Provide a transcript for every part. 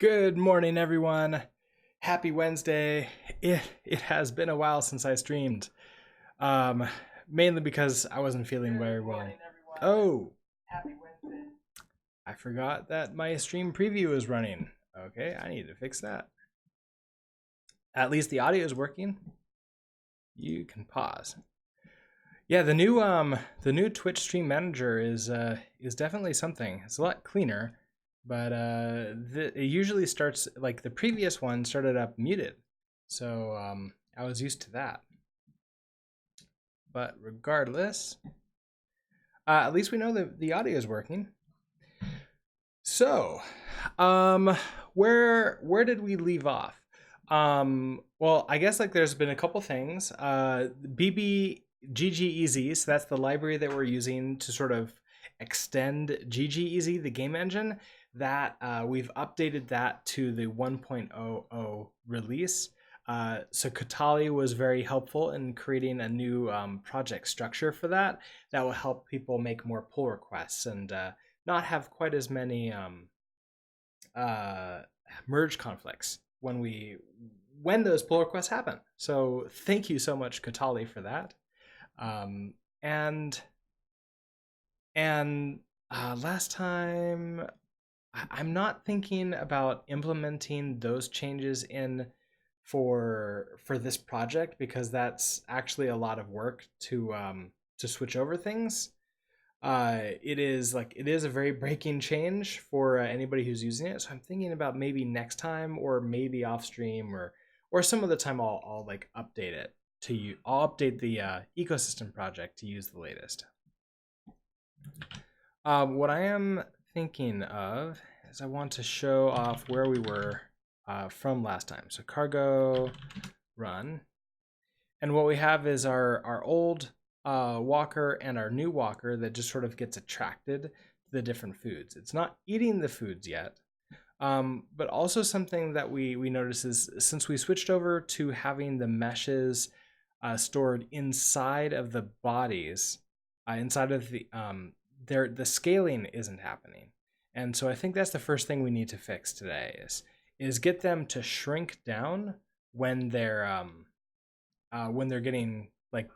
Good morning, everyone. Happy Wednesday. It has been a while since I streamed, um, mainly because I wasn't feeling very well. Oh, I forgot that my stream preview is running. Okay, I need to fix that. At least the audio is working. You can pause. Yeah, the new Twitch Stream Manager is definitely something. It's a lot cleaner, but it usually starts like the previous one started up muted, so I was used to that. But regardless, at least we know that the audio is working. So, um, where did we leave off? Well, I guess like there's been a couple things. BBGGEZ, so that's the library that we're using to sort of extend GGEZ, the game engine. That we've updated that to the 1.00 release. So Katali was very helpful in creating a new project structure for that. That will help people make more pull requests and not have quite as many uh, merge conflicts when those pull requests happen. So thank you so much, Katali, for that. Um, and and last time, I'm not thinking about implementing those changes in for this project because that's actually a lot of work to switch over things. It is a very breaking change for anybody who's using it. So I'm thinking about maybe next time or maybe off stream or some of the time I'll like update it to you. I'll update the ecosystem project to use the latest. What I am thinking of is I want to show off where we were from last time. So cargo run. And what we have is our old walker and our new walker that just sort of gets attracted to the different foods. It's not eating the foods yet, but also something that we notice is since we switched over to having the meshes stored inside of the bodies, inside of the scaling isn't happening. And so I think that's the first thing we need to fix today is get them to shrink down when they're getting like,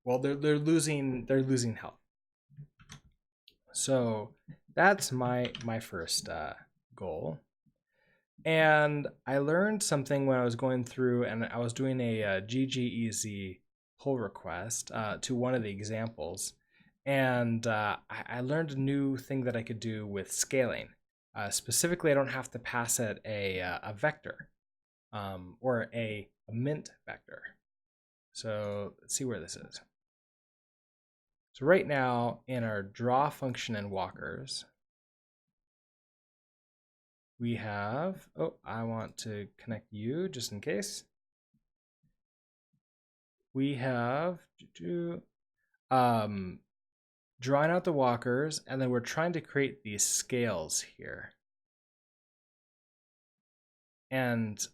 well, they're losing health. So that's my first goal. And I learned something when I was going through and I was doing a GGEZ pull request to one of the examples, and I learned a new thing that I could do with scaling. Specifically, I don't have to pass it a vector or a mint vector. So let's see where this is. So right now in our draw function and walkers, we have, oh, I want to connect you just in case. We have drawing out the walkers, and then we're trying to create these scales here. And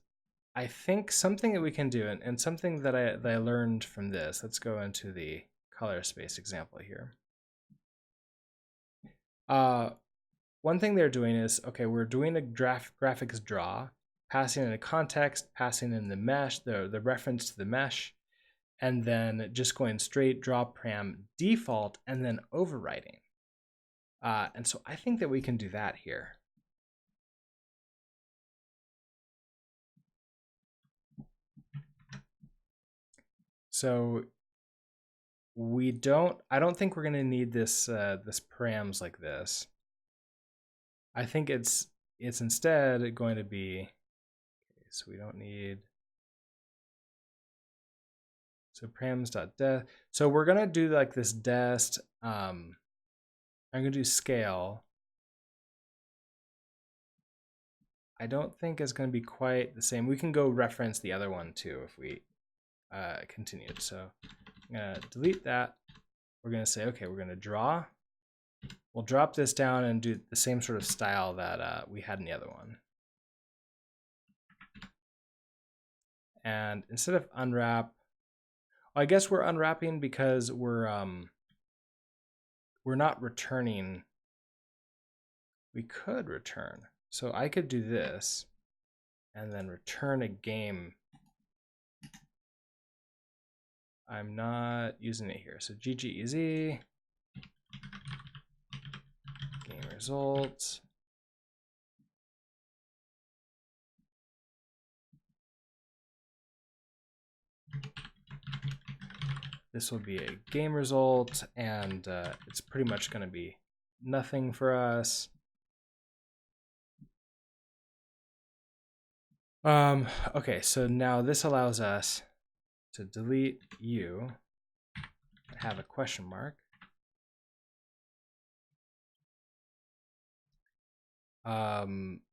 I think something that we can do, and something that I learned from this, let's go into the color space example here. One thing they're doing is, okay, we're doing a graphics draw, passing in a context, passing in the mesh, the reference to the mesh, and then just going straight draw param default and then overwriting. And so I think that we can do that here. So I don't think we're gonna need this params like this. I think it's instead going to be, okay, so we don't need, so params.dest. So we're gonna do like this dest, I'm gonna do scale. I don't think it's gonna be quite the same. We can go reference the other one too if we continued. So I'm gonna delete that. We're gonna say, okay, we're gonna draw. We'll drop this down and do the same sort of style that we had in the other one. And instead of unwrap, well, I guess we're unwrapping because we're not returning. We could return. So I could do this and then return a game. I'm not using it here. So GGEZ, game results. This will be a game result, and it's pretty much going to be nothing for us. Okay, so now this allows us to delete you, have a question mark.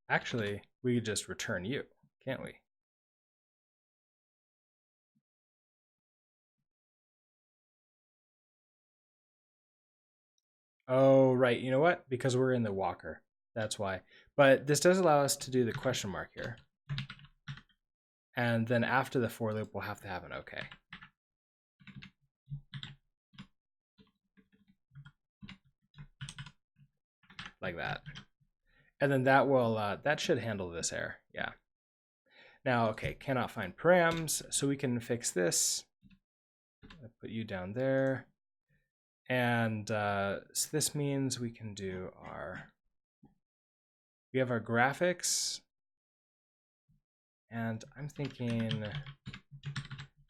Actually, we could just return you, can't we? Oh, right. You know what? Because we're in the walker. That's why. But this does allow us to do the question mark here. And then after the for loop, we'll have to have an okay. Like that. And then that will, that should handle this error. Yeah. Now, okay, cannot find params. So we can fix this. I'll put you down there. And so this means we can do we have our graphics. And I'm thinking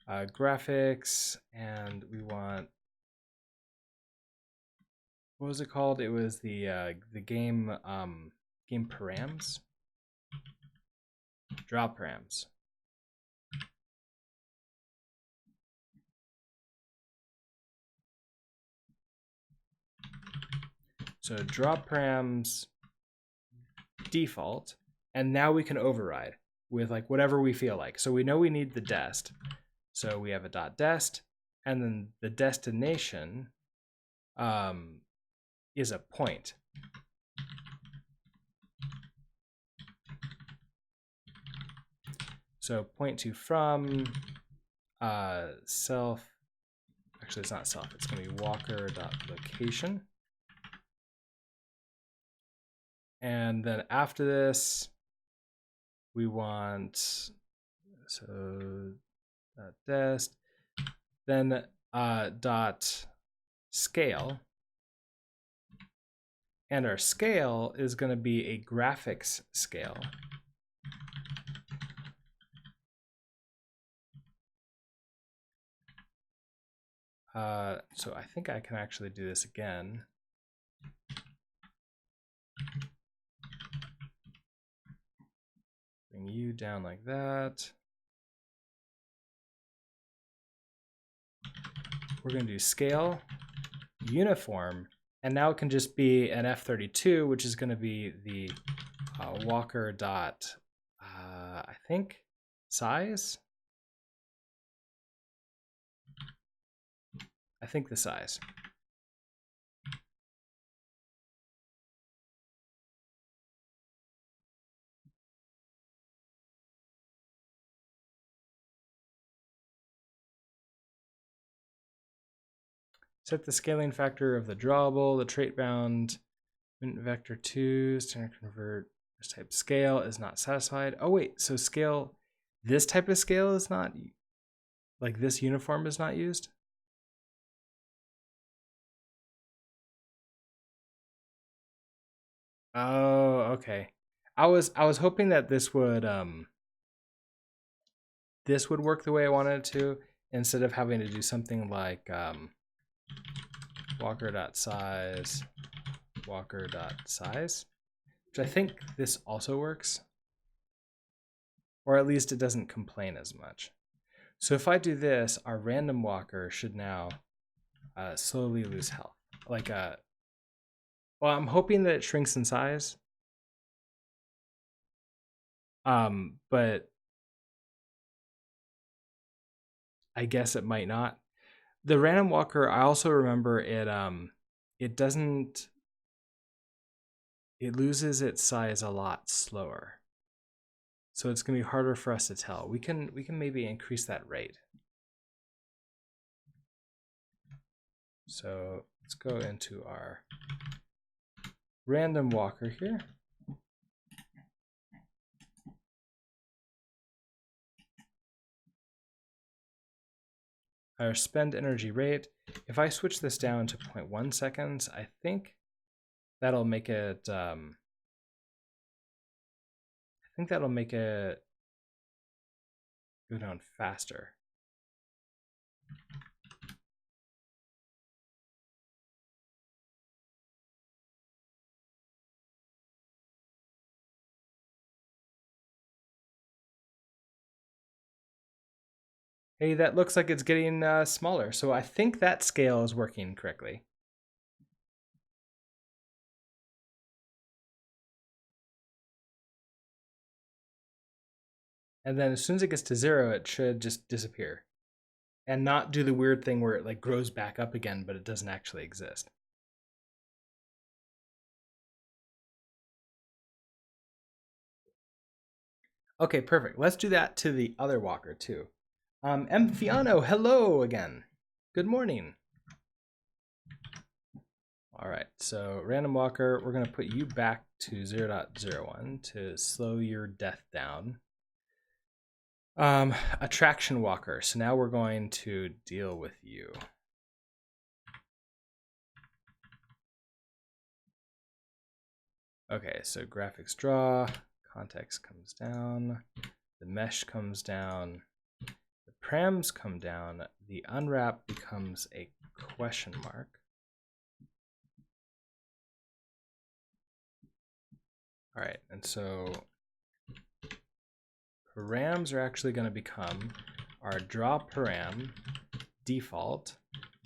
graphics, and we want, what was it called? It was the game game params, drop params. So drop params default, and now we can override with like whatever we feel like. So we know we need the dest. So we have a .dest, and then the destination is a point. So point to from self, actually it's not self, it's gonna be walker.location. And then after this, we want, so .dest, then dot scale. And our scale is going to be a graphics scale. So I think I can actually do this again. Bring you down like that. We're going to do scale, uniform, and now it can just be an F32, which is going to be the walker dot, I think, size. I think the size. Set the scaling factor of the drawable, the trait bound, vector 2, standard convert, this type scale is not satisfied. Oh wait, so scale, this type of scale is not, like this uniform is not used? Oh, okay. I was hoping that this would work the way I wanted it to, instead of having to do something like walker.size, walker.size, which I think this also works, or at least it doesn't complain as much. So if I do this, our random walker should now slowly lose health. Like well, I'm hoping that it shrinks in size. But I guess it might not. The random walker, I also remember it doesn't, it loses its size a lot slower. So it's gonna be harder for us to tell. We can maybe increase that rate. So let's go into our random walker here. our spend energy rate. If I switch this down to 0.1 seconds, I think that'll make it, go down faster. Hey, that looks like it's getting smaller. So I think that scale is working correctly. And then as soon as it gets to 0, it should just disappear. And not do the weird thing where it like grows back up again, but it doesn't actually exist. Okay, perfect. Let's do that to the other walker too. Amphiano, hello again. Good morning. All right, so random walker, we're gonna put you back to 0.01 to slow your death down. Attraction walker, so now we're going to deal with you. Okay, so graphics draw, context comes down, the mesh comes down, the params come down, the unwrap becomes a question mark. All right, and so params are actually going to become our draw param default.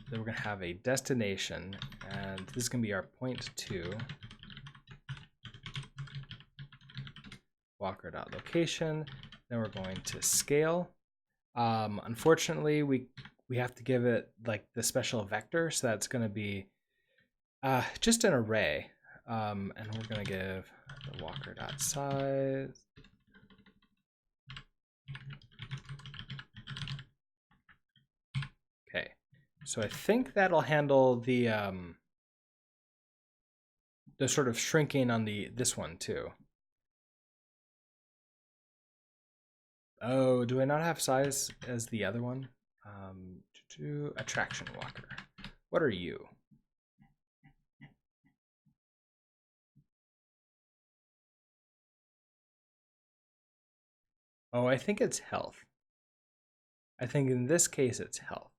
Then we're going to have a destination, and this is going to be our point 2. Walker.location. Then we're going to scale. Unfortunately, we have to give it like the special vector, so that's going to be just an array. And we're going to give the walker.size. Okay, so I think that'll handle the sort of shrinking on this one too. Oh, do I not have size as the other one? Attraction walker. What are you? Oh, I think it's health. I think in this case it's health.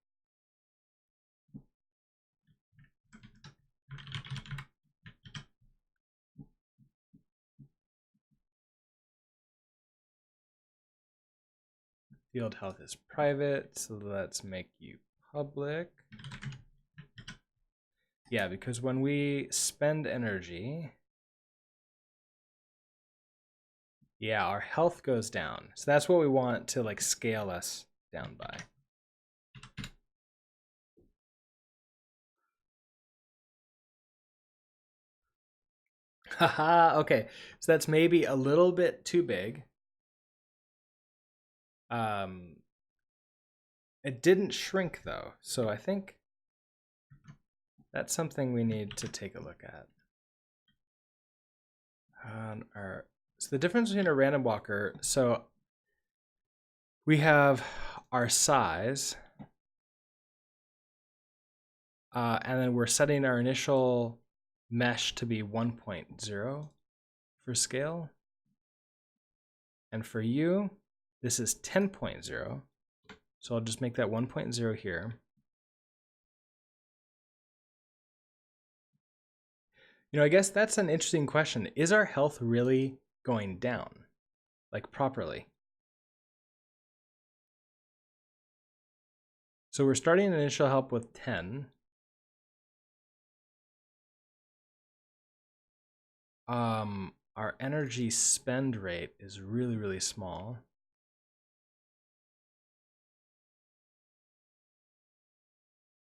Field health is private, so let's make you public. Yeah, because when we spend energy, yeah, our health goes down. So that's what we want to like scale us down by. Haha, okay. So that's maybe a little bit too big. It didn't shrink though, so I think that's something we need to take a look at. So the difference between a random walker, so we have our size, and then we're setting our initial mesh to be 1.0 for scale. And for you, this is 10.0. So I'll just make that 1.0 here. You know, I guess that's an interesting question. Is our health really going down, like properly? So we're starting initial help with 10. Our energy spend rate is really, really small.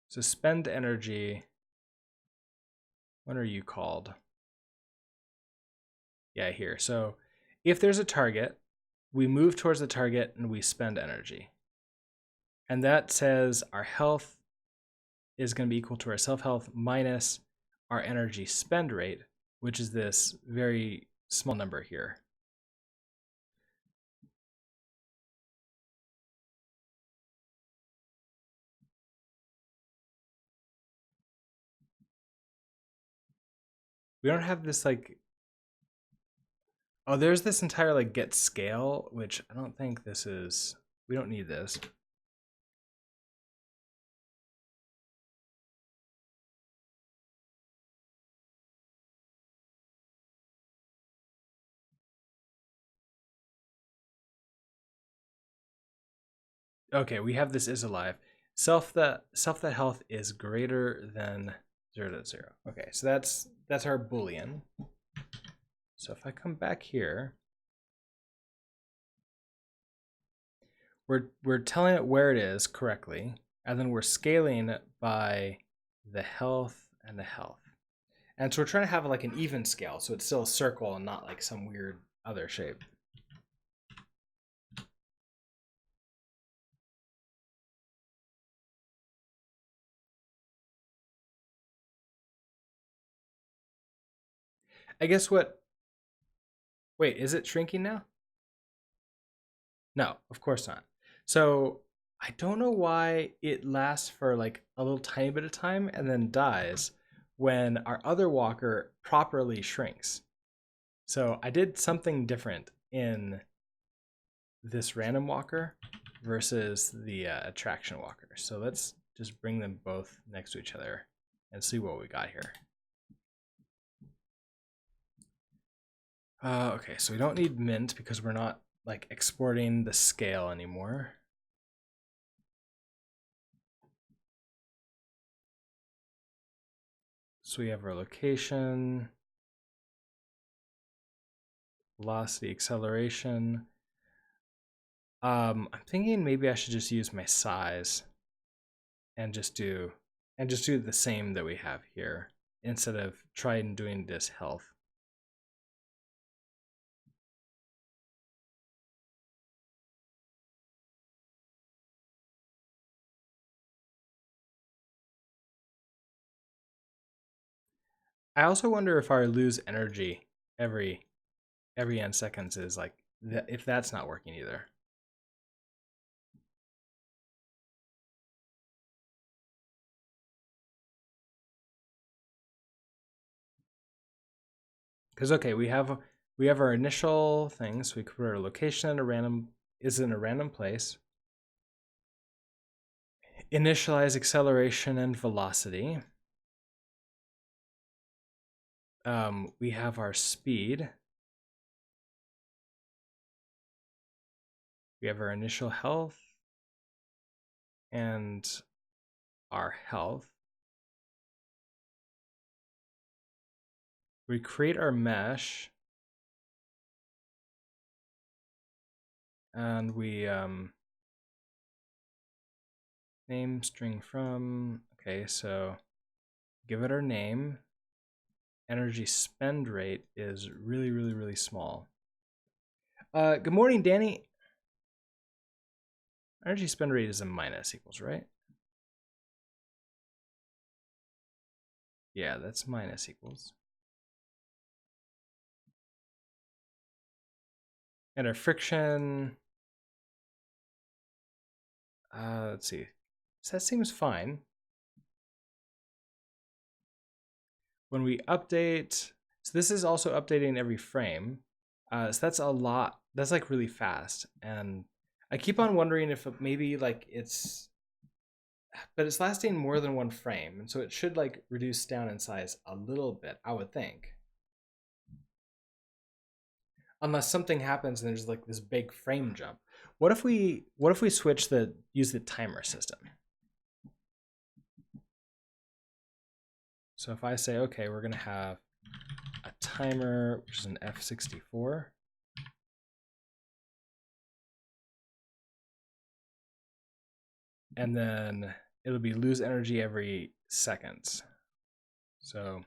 So spend energy, when are you called? Yeah, here. So if there's a target, we move towards the target and we spend energy. And that says our health is going to be equal to our self-health minus our energy spend rate, which is this very small number here. We don't have this like, oh, there's this entire like get scale, which I don't think this is, we don't need this. Okay, we have this is alive. Self that health is greater than 0.0. Okay, so that's our Boolean. So if I come back here, we're telling it where it is correctly, and then we're scaling by the health and the health. And so we're trying to have like an even scale, so it's still a circle and not like some weird other shape. I guess what, wait, is it shrinking now? No, of course not. So I don't know why it lasts for like a little tiny bit of time and then dies when our other walker properly shrinks. So I did something different in this random walker versus the attraction walker. So let's just bring them both next to each other and see what we got here. Okay, so we don't need mint because we're not like exporting the scale anymore. So we have our location, velocity, acceleration. I'm thinking maybe I should just use my size and just do the same that we have here instead of trying doing this health. I also wonder if our lose energy every n seconds is like if that's not working either. Because okay, we have our initial things. So we could put our location in a random place. Initialize acceleration and velocity. We have our speed. We have our initial health and our health. We create our mesh and we name string from. Okay, so give it our name. Energy spend rate is really, really, really small. Good morning, Danny. Energy spend rate is a minus equals, right? Yeah, that's minus equals. And our friction, let's see. So that seems fine. When we update, so this is also updating every frame. So that's a lot. That's like really fast. And I keep on wondering if maybe like but it's lasting more than one frame. And so it should like reduce down in size a little bit, I would think. Unless something happens and there's like this big frame jump. What if we use the timer system? So if I say, okay, we're gonna have a timer, which is an F64. And then it'll be lose energy every seconds. So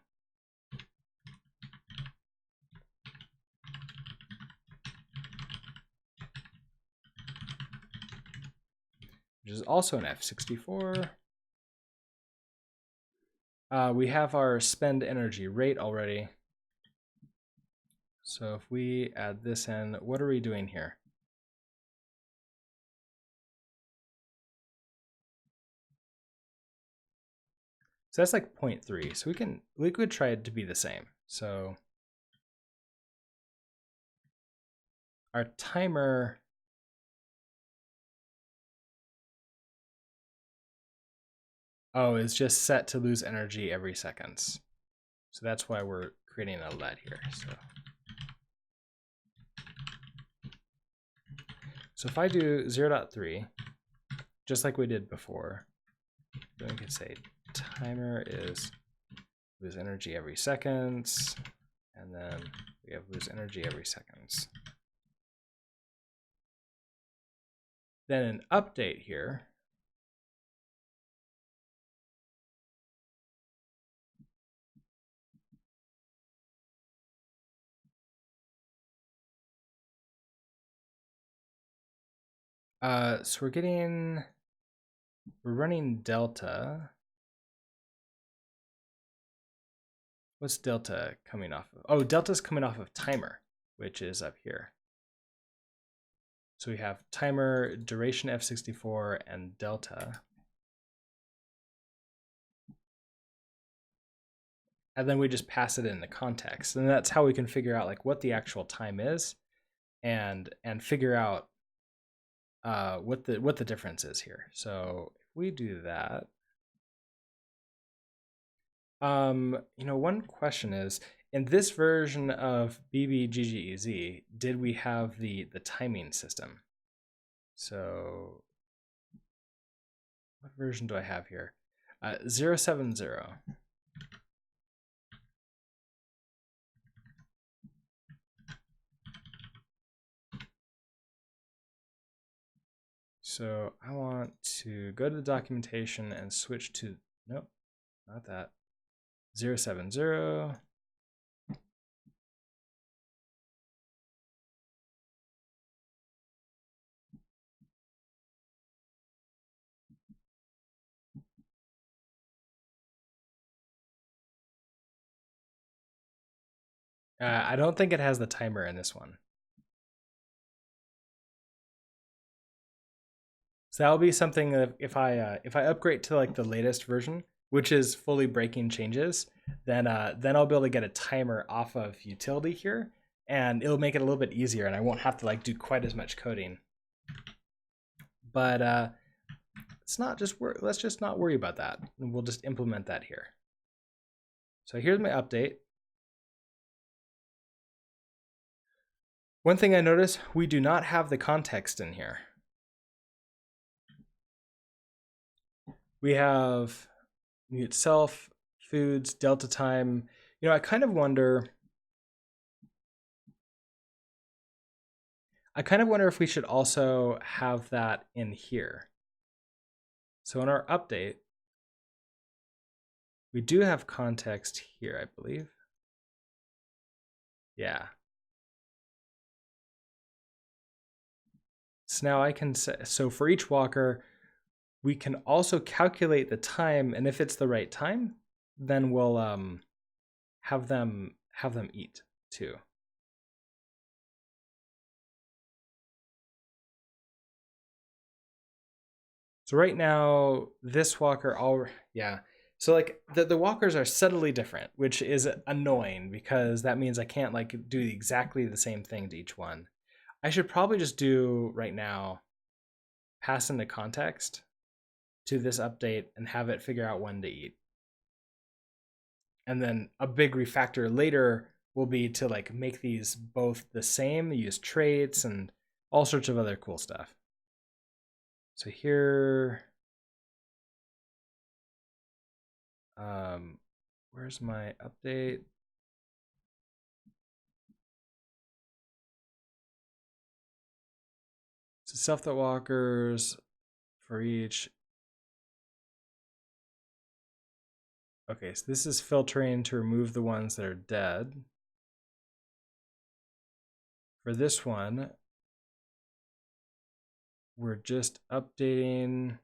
which is also an F64. We have our spend energy rate already. So if we add this in, what are we doing here? So that's like 0.3. So we could try it to be the same. So our timer is just set to lose energy every seconds. So that's why we're creating a LED here. So if I do 0.3, just like we did before, then we can say timer is lose energy every seconds, and then we have lose energy every seconds. Then an update here. So we're running delta. What's delta coming off of? Oh, delta's coming off of timer, which is up here. So we have timer, duration F64, and delta. And then we just pass it in the context. And that's how we can figure out like what the actual time is and figure out what the difference is here. So if we do that, one question is, in this version of BBGGEZ, did we have the timing system? So what version do I have here? 070. So I want to go to the documentation and switch to, nope, not that, 070. I don't think it has the timer in this one. So that'll be something that if I upgrade to like the latest version, which is fully breaking changes, then I'll be able to get a timer off of utility here, and it'll make it a little bit easier, and I won't have to like do quite as much coding. But let's just not worry about that, and we'll just implement that here. So here's my update. One thing I noticed, we do not have the context in here. We have itself, foods, delta time. I kind of wonder if we should also have that in here. So in our update, we do have context here, I believe. Yeah. So now I can say, so for each walker, we can also calculate the time, and if it's the right time, then we'll have them eat too. So right now, this walker, so like the walkers are subtly different, which is annoying because that means I can't like do exactly the same thing to each one. I should probably just do right now, pass in the context to this update and have it figure out when to eat. And then a big refactor later will be to like make these both the same, use traits and all sorts of other cool stuff. So here, where's my update? So self-thought walkers for each. Okay, so this is filtering to remove the ones that are dead. For this one, we're just updating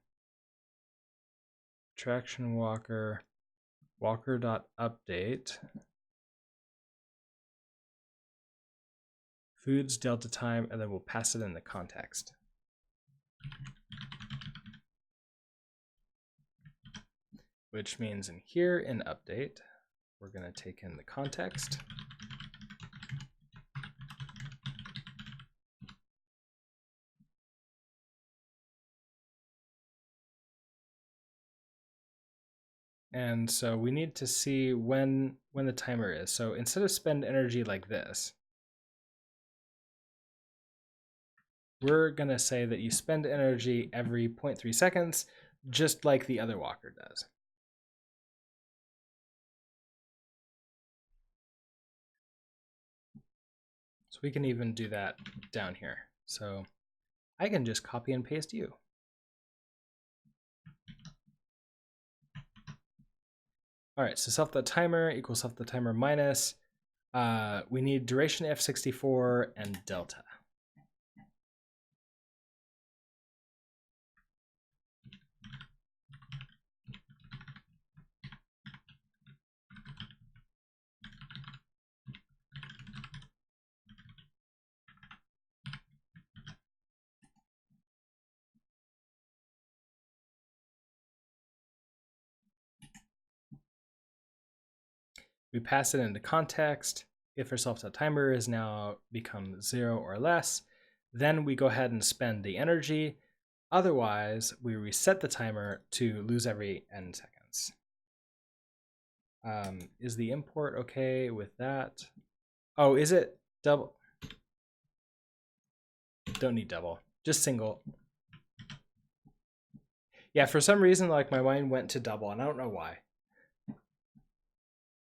traction walker, walker.update, foods delta time, and then we'll pass it in the context. Which means in here in update, we're going to take in the context. And so we need to see when the timer is. So instead of spend energy like this, we're going to say that you spend energy every 0.3 seconds, just like the other walker does. So we can even do that down here. So I can just copy and paste you. All right, so self.timer equals self.timer minus. We need duration f64 and delta. We pass it into context. If our self.timer is now become 0 or less, then we go ahead and spend the energy. Otherwise, we reset the timer to lose every n seconds. Is the import okay with that? Oh, is it double? Don't need double, just single. Yeah, for some reason, like my mind went to double, and I don't know why.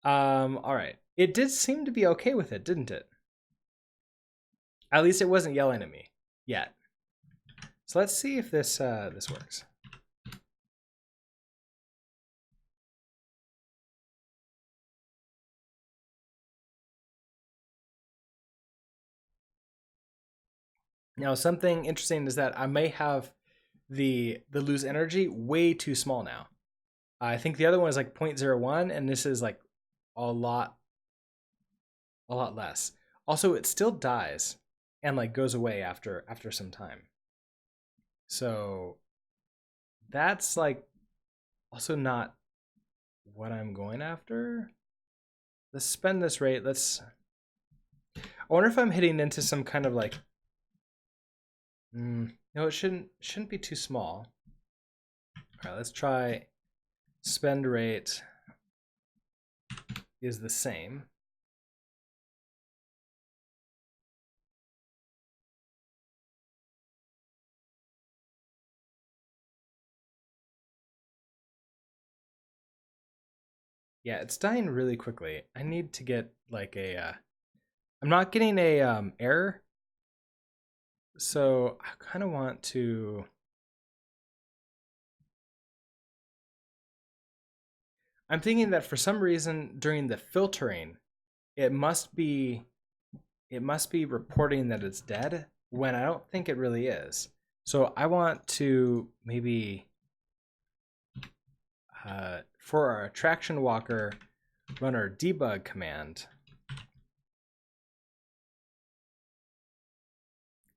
All right. It did seem to be okay with it, didn't it? At least it wasn't yelling at me yet. So let's see if this this works. Now, something interesting is that I may have the lose energy way too small now. I think the other one is like 0.01, and this is like a lot less. Also, it still dies and like goes away after some time. So that's like also not what I'm going after. Let's spend this rate. I wonder if I'm hitting into some kind of like, no, it shouldn't be too small. All right, let's try spend rate is the same. Yeah, it's dying really quickly. I need to get like a, I'm not getting a error. So I kind of want to, I'm thinking that for some reason during the filtering, it must be reporting that it's dead when I don't think it really is. So I want to maybe, for our attraction walker, run our debug command.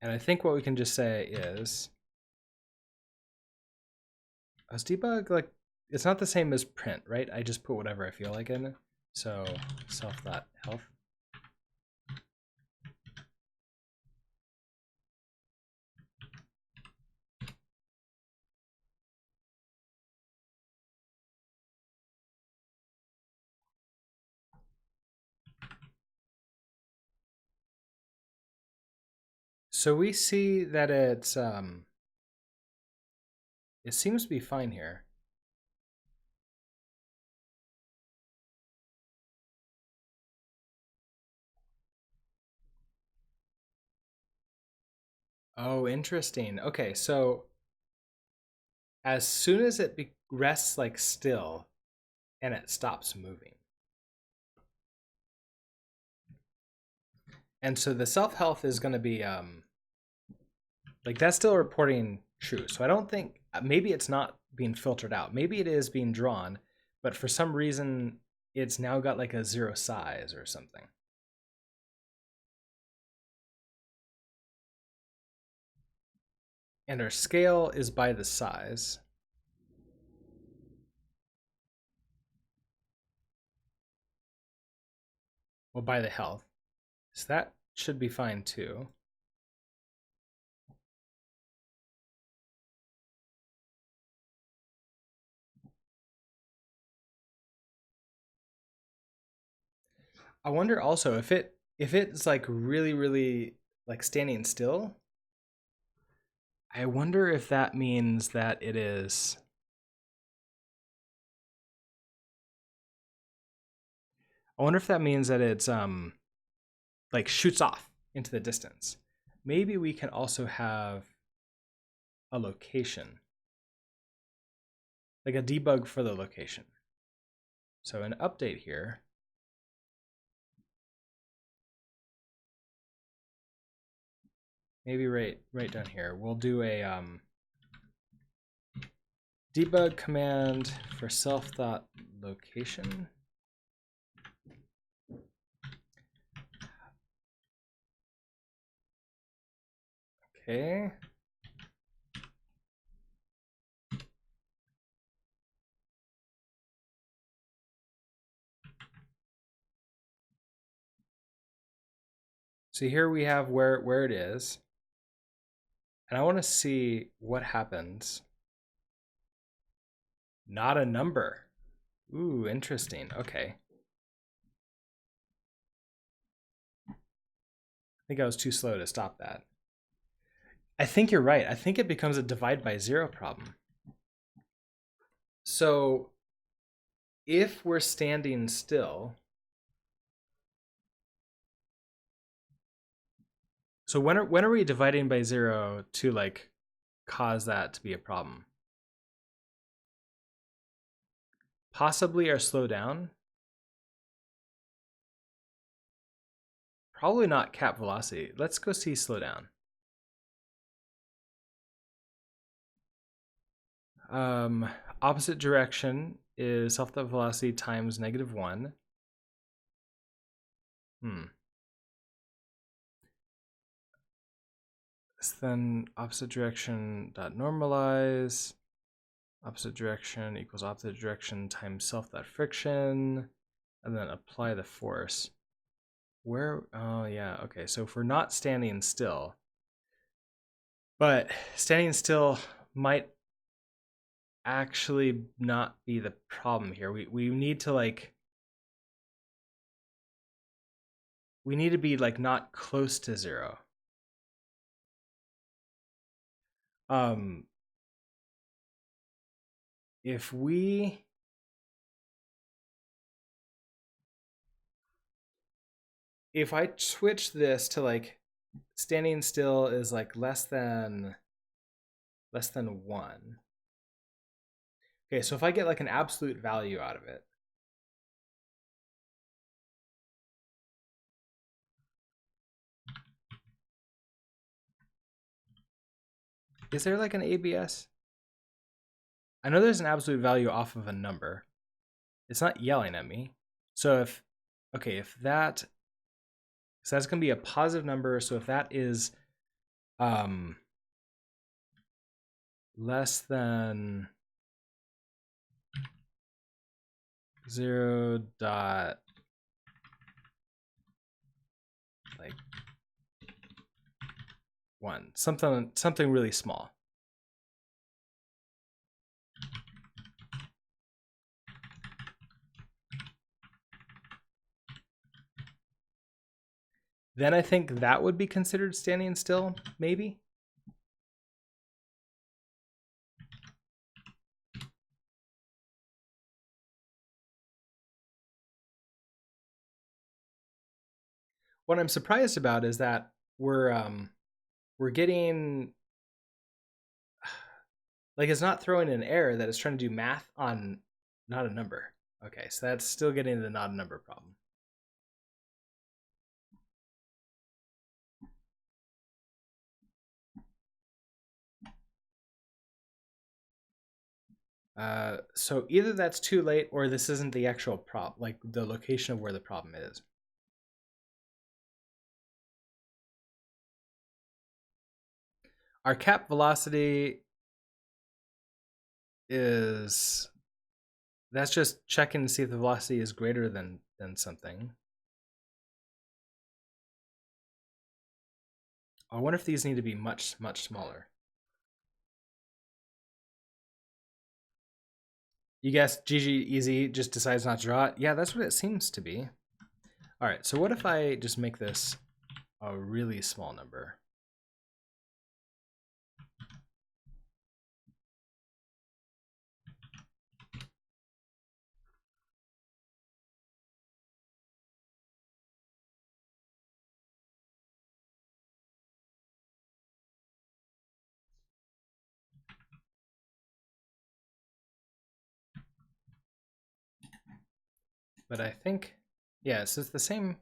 And I think what we can just say is, is debug like, it's not the same as print, right? I just put whatever I feel like in it. So self.health. So we see that it's it seems to be fine here. Oh, interesting. Okay, so as soon as it rests like still and it stops moving. And so the self health is going to be like that's still reporting true. So I don't think, maybe it's not being filtered out. Maybe it is being drawn, but for some reason it's now got like a 0 size or something. And our scale is by the size. well, by the health. So that should be fine too. I wonder also if it's like really like standing still. I wonder if that means that it is. I wonder if that means that it's like shoots off into the distance. Maybe we can also have a location, like a debug for the location. So an update here. Maybe right down here. We'll do a debug command for self.location. Okay. So here we have where it is. And I want to see what happens. Not a number. Ooh, interesting. Okay. I think I was too slow to stop that. I think you're right. I think it becomes a divide by zero problem. So if we're standing still, so when are we dividing by zero to like cause that to be a problem? Possibly our slow down. Probably not cap velocity. Let's go see slow down. Opposite direction is self-velocity times -1. So then opposite direction dot normalize. Opposite direction equals opposite direction times self dot friction, and then apply the force. Where? Oh yeah. Okay. So if we're not standing still, but standing still might actually not be the problem here. We need to like. We need to be like not close to zero. If I switch this to like standing still is like less than 1. Okay, so if I get like an absolute value out of it, is there like an ABS? I know there's an absolute value off of a number. It's not yelling at me. So if that, so that's gonna be a positive number. So if that is less than 0 dot like 1, something really small. Then I think that would be considered standing still, maybe. What I'm surprised about is that we're getting like it's not throwing an error that it's trying to do math on not a number. Okay, so that's still getting the not a number problem. So either that's too late or this isn't the actual problem, like the location of where the problem is. Our cap velocity is, that's just checking to see if the velocity is greater than something. I wonder if these need to be much, much smaller. You guess GG easy just decides not to draw it? Yeah, that's what it seems to be. All right, so what if I just make this a really small number? But I think, yeah, so it's the same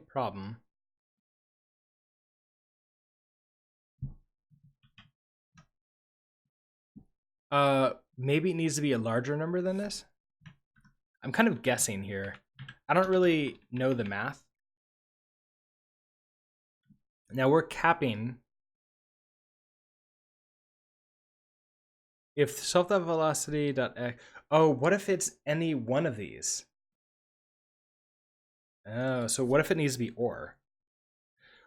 problem. Maybe it needs to be a larger number than this. I'm kind of guessing here. I don't really know the math. Now we're capping. If self.velocity dot x, oh, what if it's any one of these? Oh, so what if it needs to be or?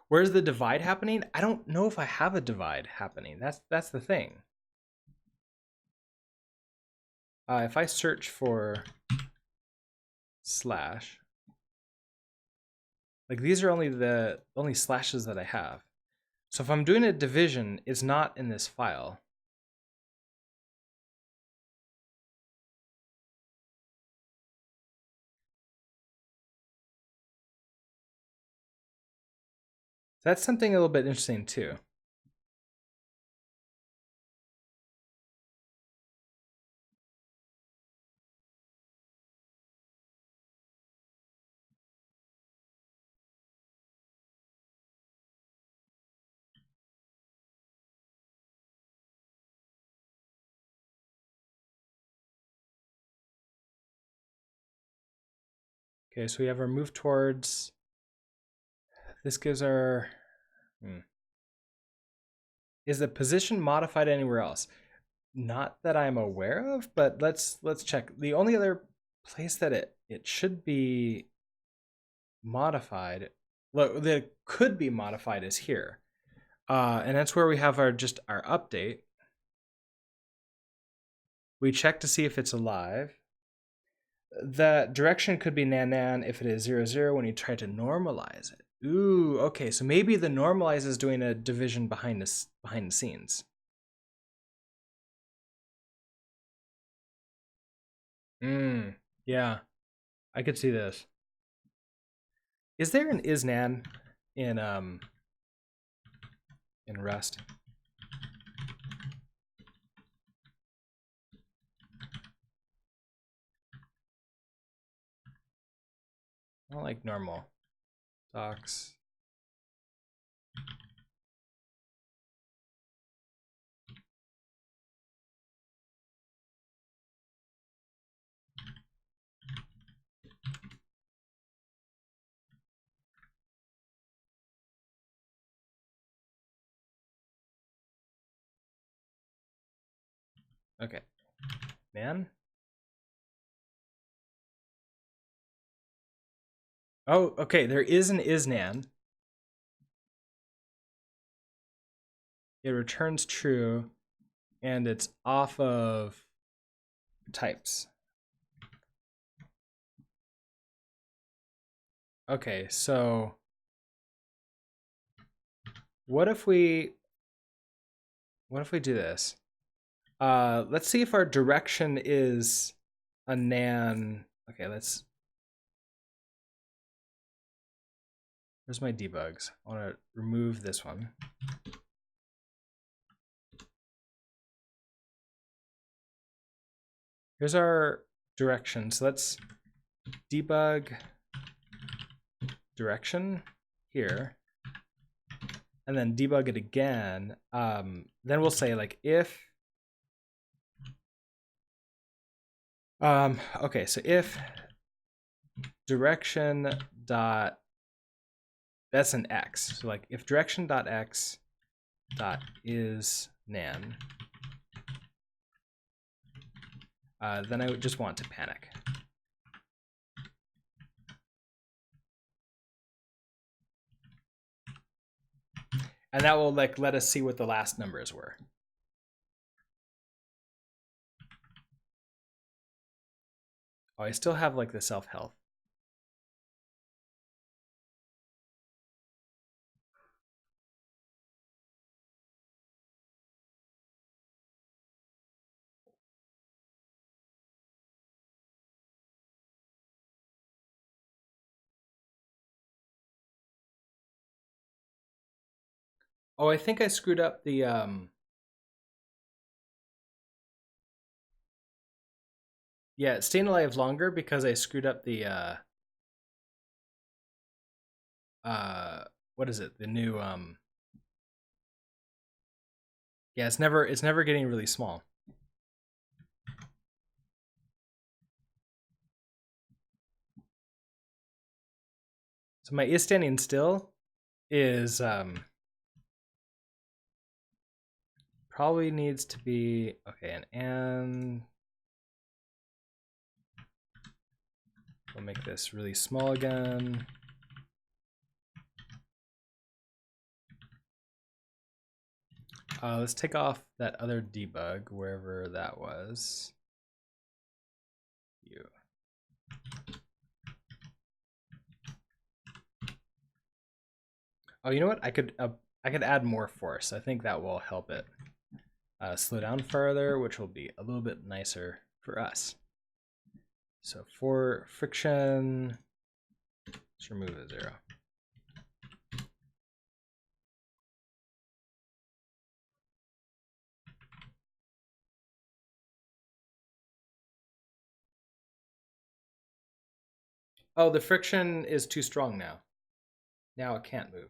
Where's the divide happening? I don't know if I have a divide happening. That's the thing. If I search for slash, like these are only the only slashes that I have. So if I'm doing a division, it's not in this file. That's something a little bit interesting too. Okay, so we have our move towards. This gives our. Is the position modified anywhere else? Not that I'm aware of, but let's check. The only other place that it should be modified, look, that could be modified is here, and that's where we have our update. We check to see if it's alive. The direction could be nan if it is 0 0 when you try to normalize it. Ooh, okay, so maybe the normalize is doing a division behind the scenes. Yeah, I could see this. Is there an isnan in Rust? I don't like normal. Docs. Okay. Man. Oh, okay. There is an isnan. It returns true, and it's off of types. Okay, so what if we do this? Let's see if our direction is a nan. Okay, let's. Where's my debugs? I want to remove this one. Here's our direction. So let's debug direction here, and then debug it again. Then we'll say like if. Okay, so if direction dot, that's an x. So like if direction dot x dot is nan, then I would just want to panic. And that will like let us see what the last numbers were. Oh, I still have like the self-health. Oh, I think I screwed up the yeah, it's staying alive longer because I screwed up the what is it? The new yeah, it's never getting really small. So my is standing still is probably needs to be okay, and we'll make this really small again. Let's take off that other debug wherever that was. You. Oh, you know what? I could add more force. I think that will help it slow down further, which will be a little bit nicer for us. So for friction, let's remove a 0. Oh, the friction is too strong now. Now it can't move.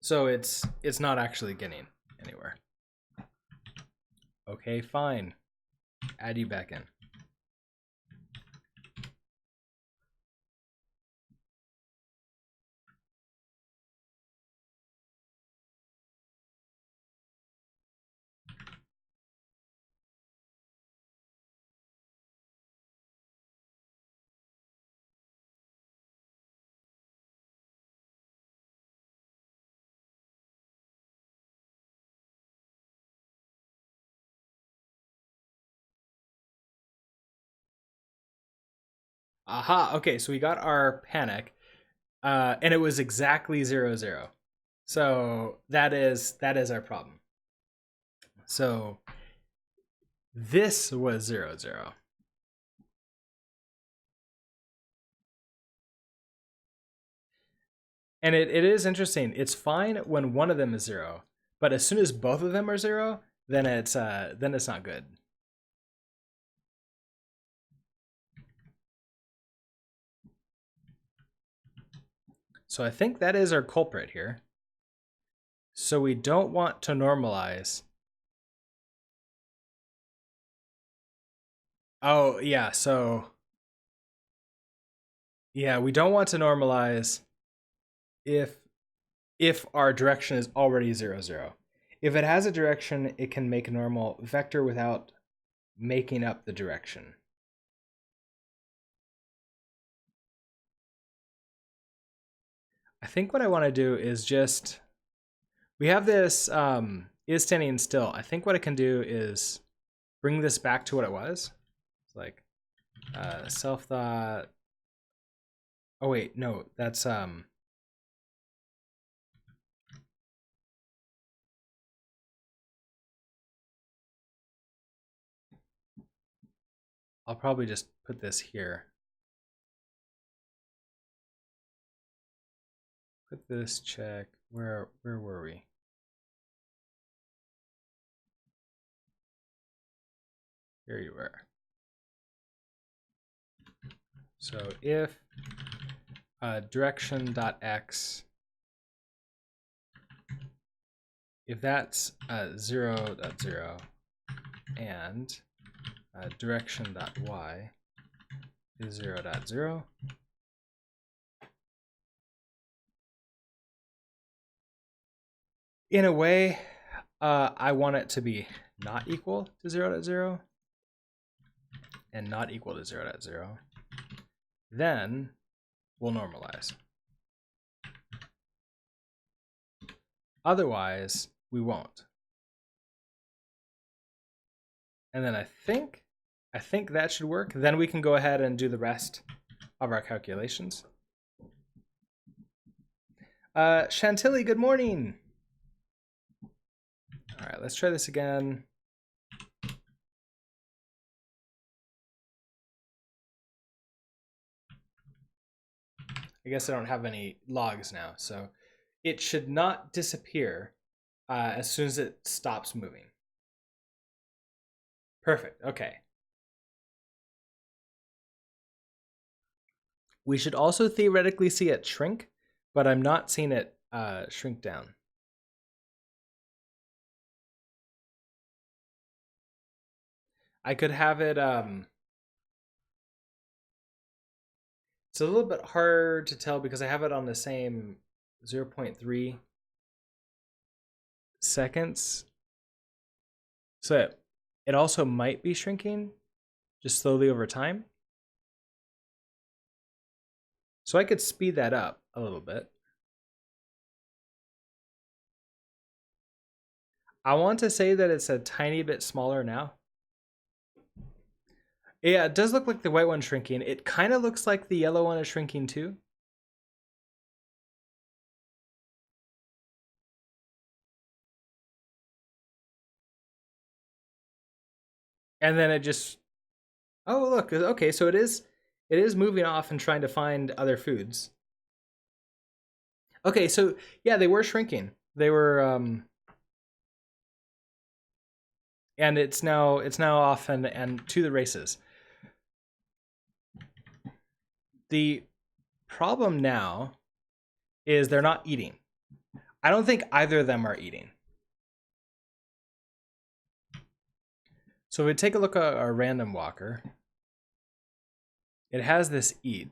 So it's not actually getting anywhere. Okay, fine. Add you back in. Aha, okay, so we got our panic, and it was exactly 0, 0. So that is our problem. So this was 0, 0. And it is interesting. It's fine when one of them is 0, but as soon as both of them are 0, then it's not good. So I think that is our culprit here. So we don't want to normalize. Oh, yeah, so yeah, we don't want to normalize if our direction is already 0, 0. If it has a direction, it can make a normal vector without making up the direction. I think what I want to do is just, we have this is standing still. I think what I can do is bring this back to what it was. It's like self thought. Oh wait, no, that's I'll probably just put this here. Put this check. Where were we? Here you were. So if direction.x, if that's 0.0 and direction.y is 0.0, in a way, I want it to be not equal to 0.0 and not equal to 0.0. then we'll normalize. Otherwise, we won't. And then I think that should work. Then we can go ahead and do the rest of our calculations. Chantilly, good morning. All right, let's try this again. I guess I don't have any logs now, so it should not disappear as soon as it stops moving. Perfect, okay. We should also theoretically see it shrink, but I'm not seeing it shrink down. I could have it, it's a little bit hard to tell because I have it on the same 0.3 seconds. So it also might be shrinking just slowly over time. So I could speed that up a little bit. I want to say that it's a tiny bit smaller now. Yeah, it does look like the white one's shrinking. It kind of looks like the yellow one is shrinking too. And then it just, oh look, okay, so it is moving off and trying to find other foods. Okay, so yeah, they were shrinking. They were and it's now off and to the races. The problem now is they're not eating. I don't think either of them are eating. So if we take a look at our random walker, it has this eat.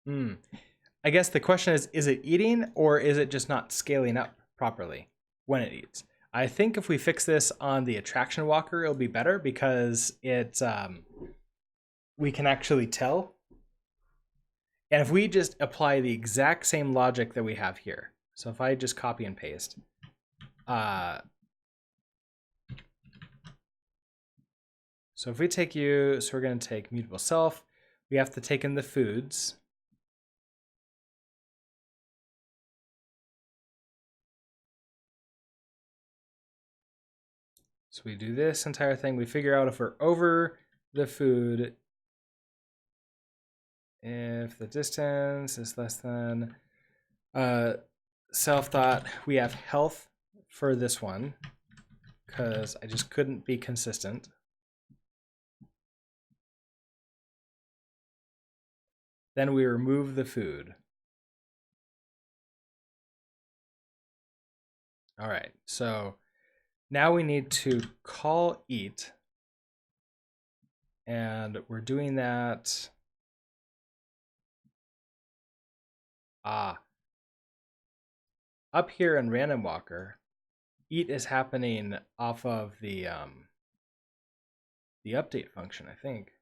I guess the question is it eating or is it just not scaling up properly when it eats? I think if we fix this on the attraction walker, it'll be better because it's we can actually tell. And if we just apply the exact same logic that we have here, so if I just copy and paste, so if we take you, so we're going to take mutable self, we have to take in the foods. So we do this entire thing. We figure out if we're over the food, if the distance is less than self thought. We have health for this one because I just couldn't be consistent. Then we remove the food. All right, so now we need to call eat. And we're doing that. Up here in Random Walker, eat is happening off of the update function, I think.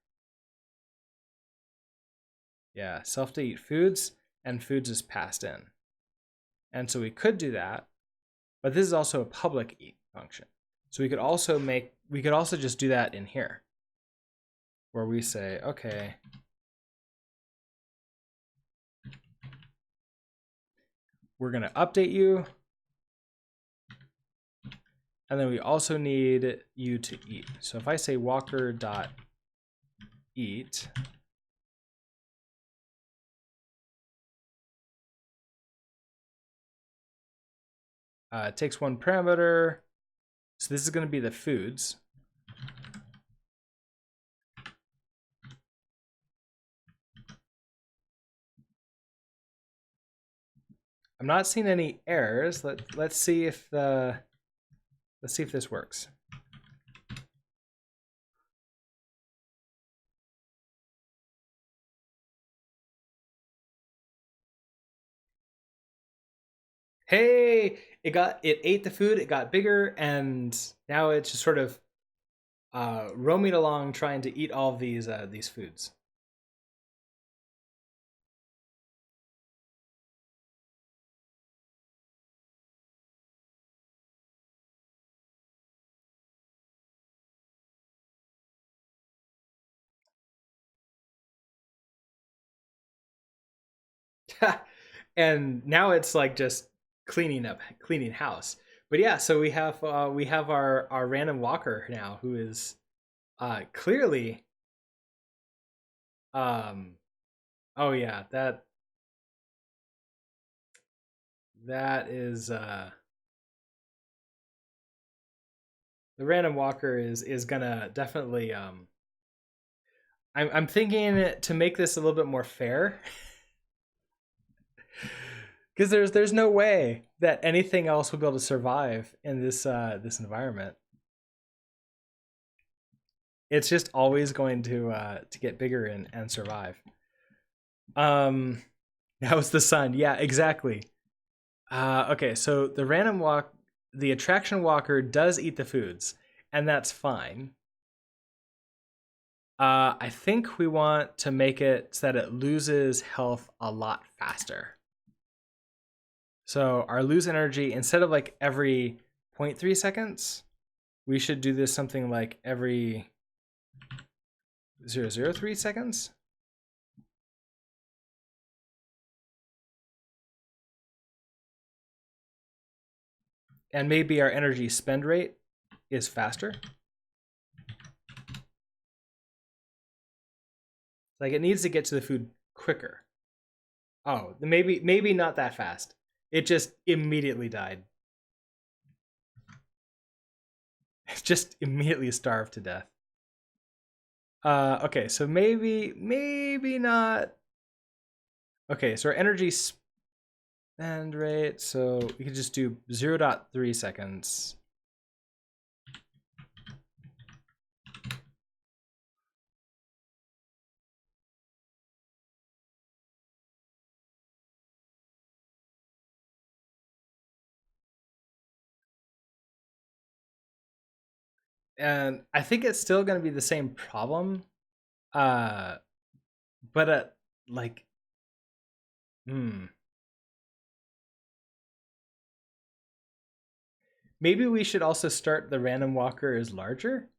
Yeah, self to eat foods, and foods is passed in. And so we could do that, but this is also a public eat function. So we could also just do that in here, where we say, okay, we're gonna update you, and then we also need you to eat. So if I say walker.eat, it takes one parameter. So this is going to be the foods. I'm not seeing any errors. Let's see if this works. Hey, it ate the food, it got bigger, and now it's just sort of roaming along trying to eat all of these foods. And now it's like just cleaning house. But yeah, so we have our random walker now who is clearly um oh yeah, that is the random walker is gonna definitely I'm thinking to make this a little bit more fair because there's no way that anything else will be able to survive in this environment. It's just always going to get bigger and survive. Um, that was the sun. Yeah, exactly. Okay, so the attraction walker does eat the foods, and that's fine. I think we want to make it so that it loses health a lot faster. So our lose energy, instead of like every zero point 0.3 seconds, we should do this something like every 0.003 seconds. And maybe our energy spend rate is faster. Like it needs to get to the food quicker. Oh, maybe not that fast. It just immediately died. It just immediately starved to death. Okay, so maybe not. Okay, so our energy spend rate, so we could just do 0.3 seconds. And I think it's still going to be the same problem. Uh, but like, hmm. Maybe we should also start the random walker as larger.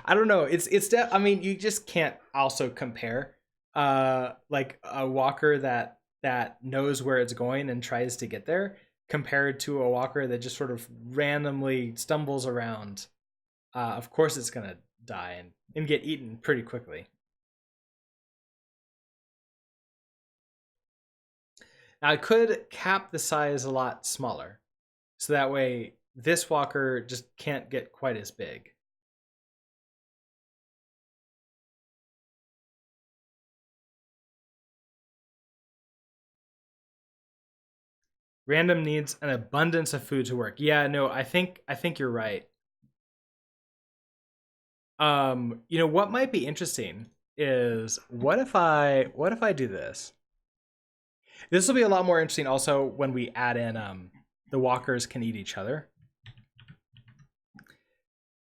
I don't know. I mean, you just can't also compare like a walker that knows where it's going and tries to get there compared to a walker that just sort of randomly stumbles around. Of course it's going to die and get eaten pretty quickly. Now I could cap the size a lot smaller. So that way this walker just can't get quite as big. Random needs an abundance of food to work. Yeah, no, I think you're right. You know what might be interesting is what if I do this? This will be a lot more interesting also when we add in the walkers can eat each other.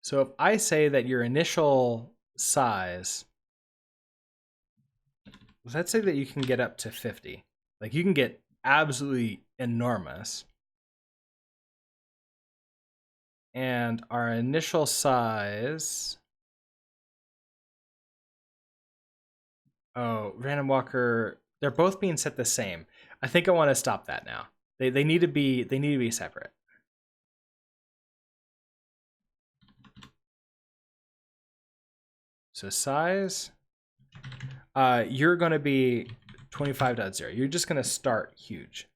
So if I say that your initial size, let's say that you can get up to 50. Like you can get absolutely enormous. And our initial size, oh, random walker, they're both being set the same. I think I want to stop that now. They need to be separate. So size, you're going to be 25.0. You're just going to start huge.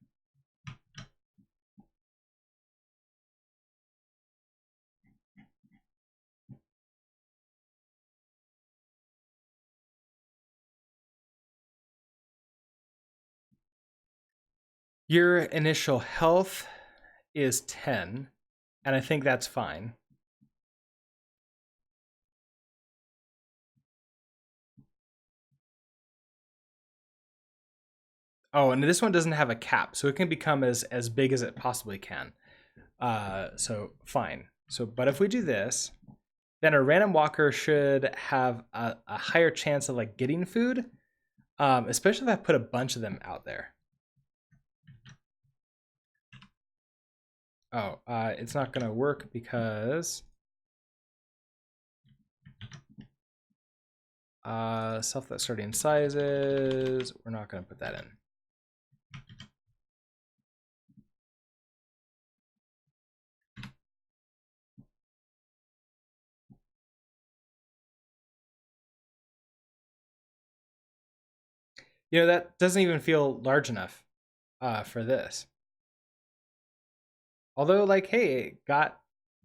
Your initial health is 10, and I think that's fine. Oh, and this one doesn't have a cap, so it can become as big as it possibly can. So fine. So, but if we do this, then a random walker should have a higher chance of like getting food, especially if I put a bunch of them out there. Oh, it's not gonna work because self-let starting sizes, we're not gonna put that in. You know, that doesn't even feel large enough for this. Although, like, hey, it got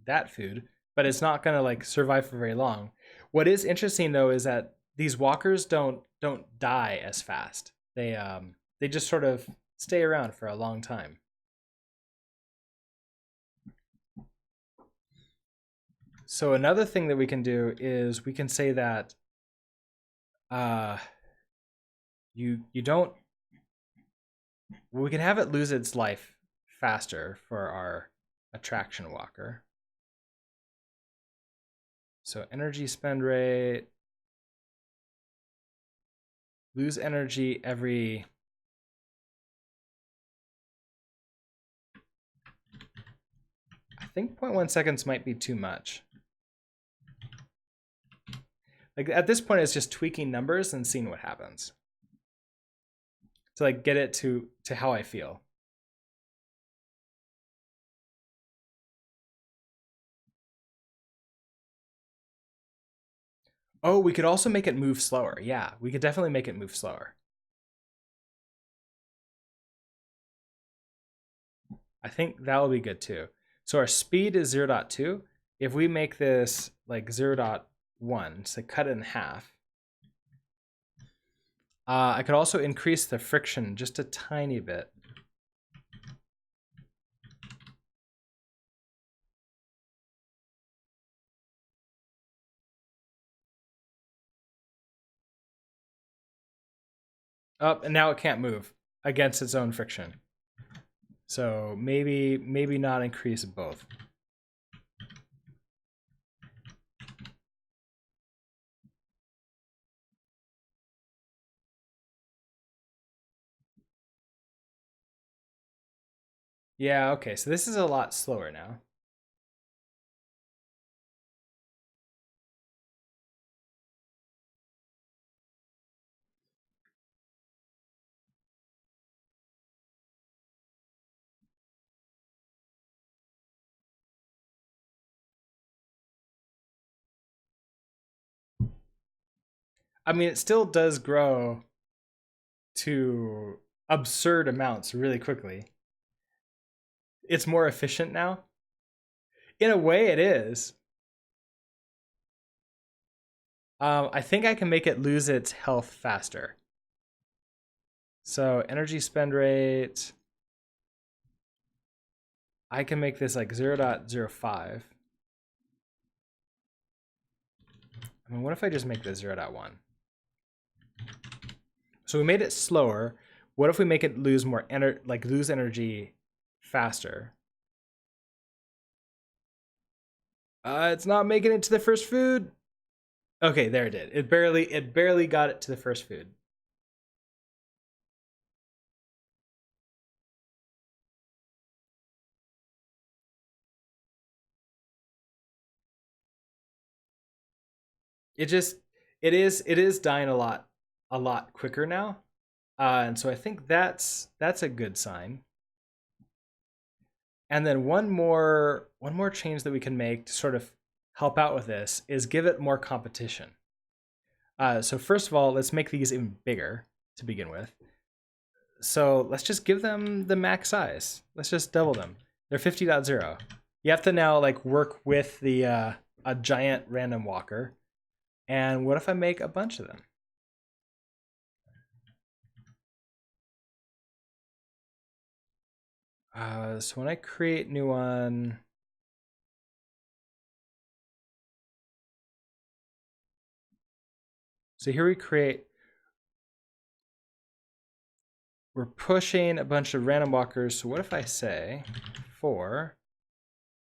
that food, but it's not gonna like survive for very long. What is interesting though is that these walkers don't die as fast. They just sort of stay around for a long time. So another thing that we can do is we can say that uh, you don't. We can have it lose its life faster for our attraction walker. So energy spend rate, lose energy every. I think 0.1 seconds might be too much. Like at this point, it's just tweaking numbers and seeing what happens. To like get it to how I feel. Oh, we could also make it move slower. Yeah, we could definitely make it move slower. I think that will be good too. So our speed is 0.2. If we make this like 0.1, so cut it in half. I could also increase the friction just a tiny bit. Up, and now it can't move against its own friction. So maybe not increase both. Yeah, okay, so this is a lot slower now. I mean, it still does grow to absurd amounts really quickly. It's more efficient now. In a way, it is. I think I can make it lose its health faster. So energy spend rate. I can make this like 0.05. I mean, what if I just make this 0.1? So we made it slower. What if we make it lose more lose energy faster? It's not making it to the first food. Okay, there it did. It barely got it to the first food. It just it is dying a lot quicker now. And so I think that's a good sign. And then one more change that we can make to sort of help out with this is give it more competition. So first of all, let's make these even bigger to begin with. So let's just give them the max size. Let's just double them. They're 50.0. You have to now like work with the a giant random walker. And what if I make a bunch of them? So when I create new one, so here we're pushing a bunch of random walkers. So what if I say for,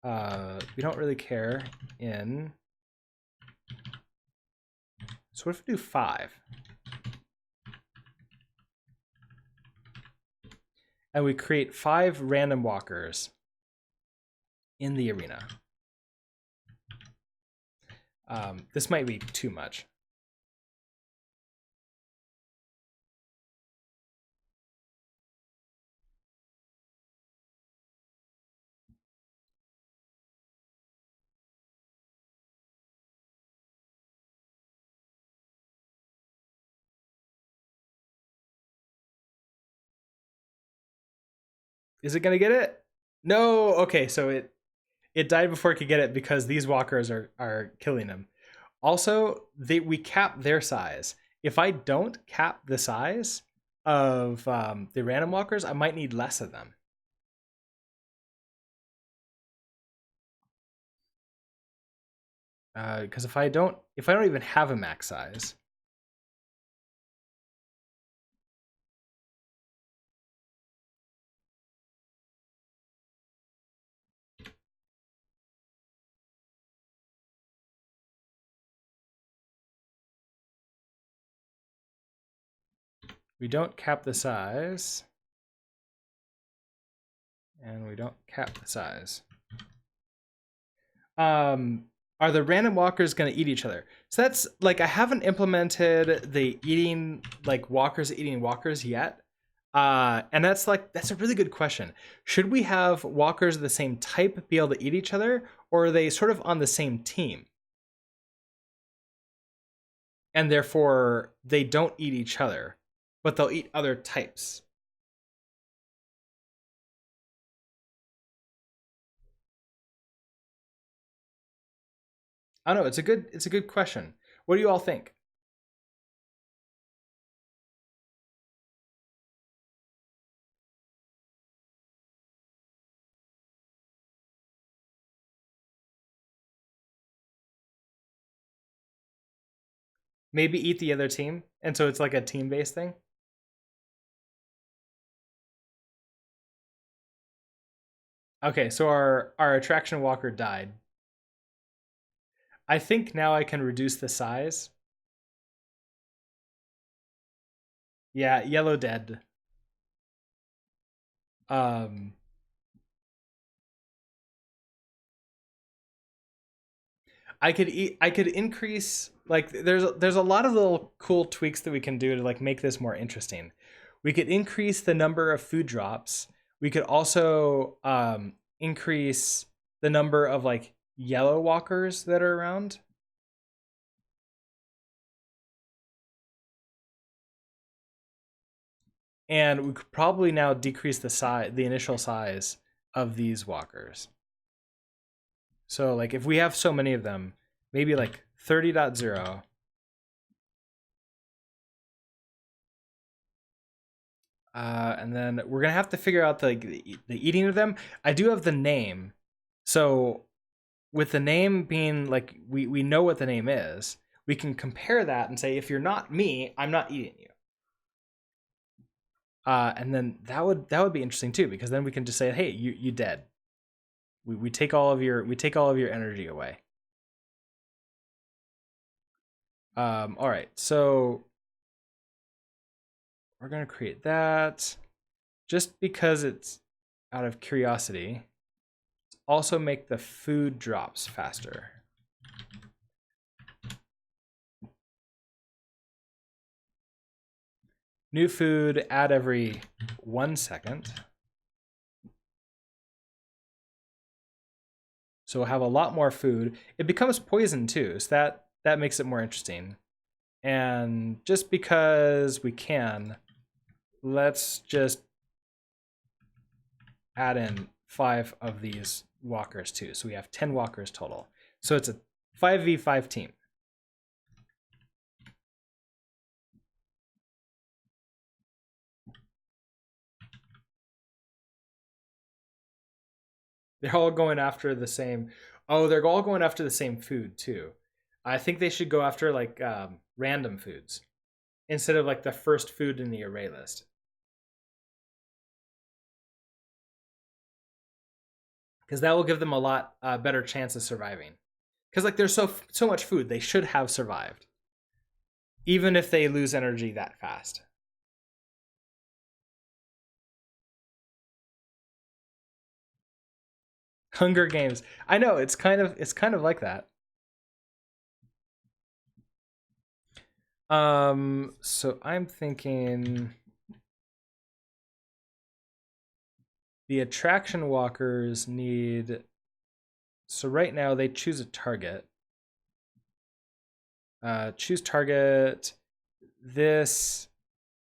we don't really care in So what if we do 5? And we create 5 random walkers in the arena. This might be too much. Is it gonna get it? No. Okay, so it died before it could get it because these walkers are killing him. Also, we cap their size. If I don't cap the size of the random walkers, I might need less of them. Because if I don't even have a max size, we don't cap the size, and we don't cap the size. Are the random walkers going to eat each other? So that's like, I haven't implemented the eating, like walkers eating walkers yet. And that's a really good question. Should we have walkers of the same type be able to eat each other, or are they sort of on the same team? And therefore they don't eat each other, but they'll eat other types. I don't know. It's a good question. What do you all think? Maybe eat the other team, and so it's like a team-based thing. Okay, so our attraction walker died. I think now I can reduce the size. Yeah, yellow dead. Um, I could increase, like, there's a lot of little cool tweaks that we can do to like make this more interesting. We could increase the number of food drops. We could also increase the number of like yellow walkers that are around. And we could probably now decrease the initial size of these walkers. So like if we have so many of them, maybe like 30.0. And then we're gonna have to figure out the eating of them. I do have the name, so with the name being like we know what the name is, we can compare that and say if you're not me, I'm not eating you. And then that would be interesting too, because then we can just say, hey, you dead. We take all of your energy away. All right, so we're gonna create that just because it's out of curiosity. Also make the food drops faster. New food, add every 1 second. So we'll have a lot more food. It becomes poison too, so that makes it more interesting. And just because we can, let's just add in 5 of these walkers too. So we have 10 walkers total. So it's a 5v5 team. They're all going after the same. Oh, they're all going after the same food too. I think they should go after like random foods instead of like the first food in the array list. Because that will give them a lot better chance of surviving. Because like there's so much food, they should have survived. even if they lose energy that fast. Hunger Games. I know, it's kind of like that. So I'm thinking the attraction walkers need, so right now they choose a target. Choose target. This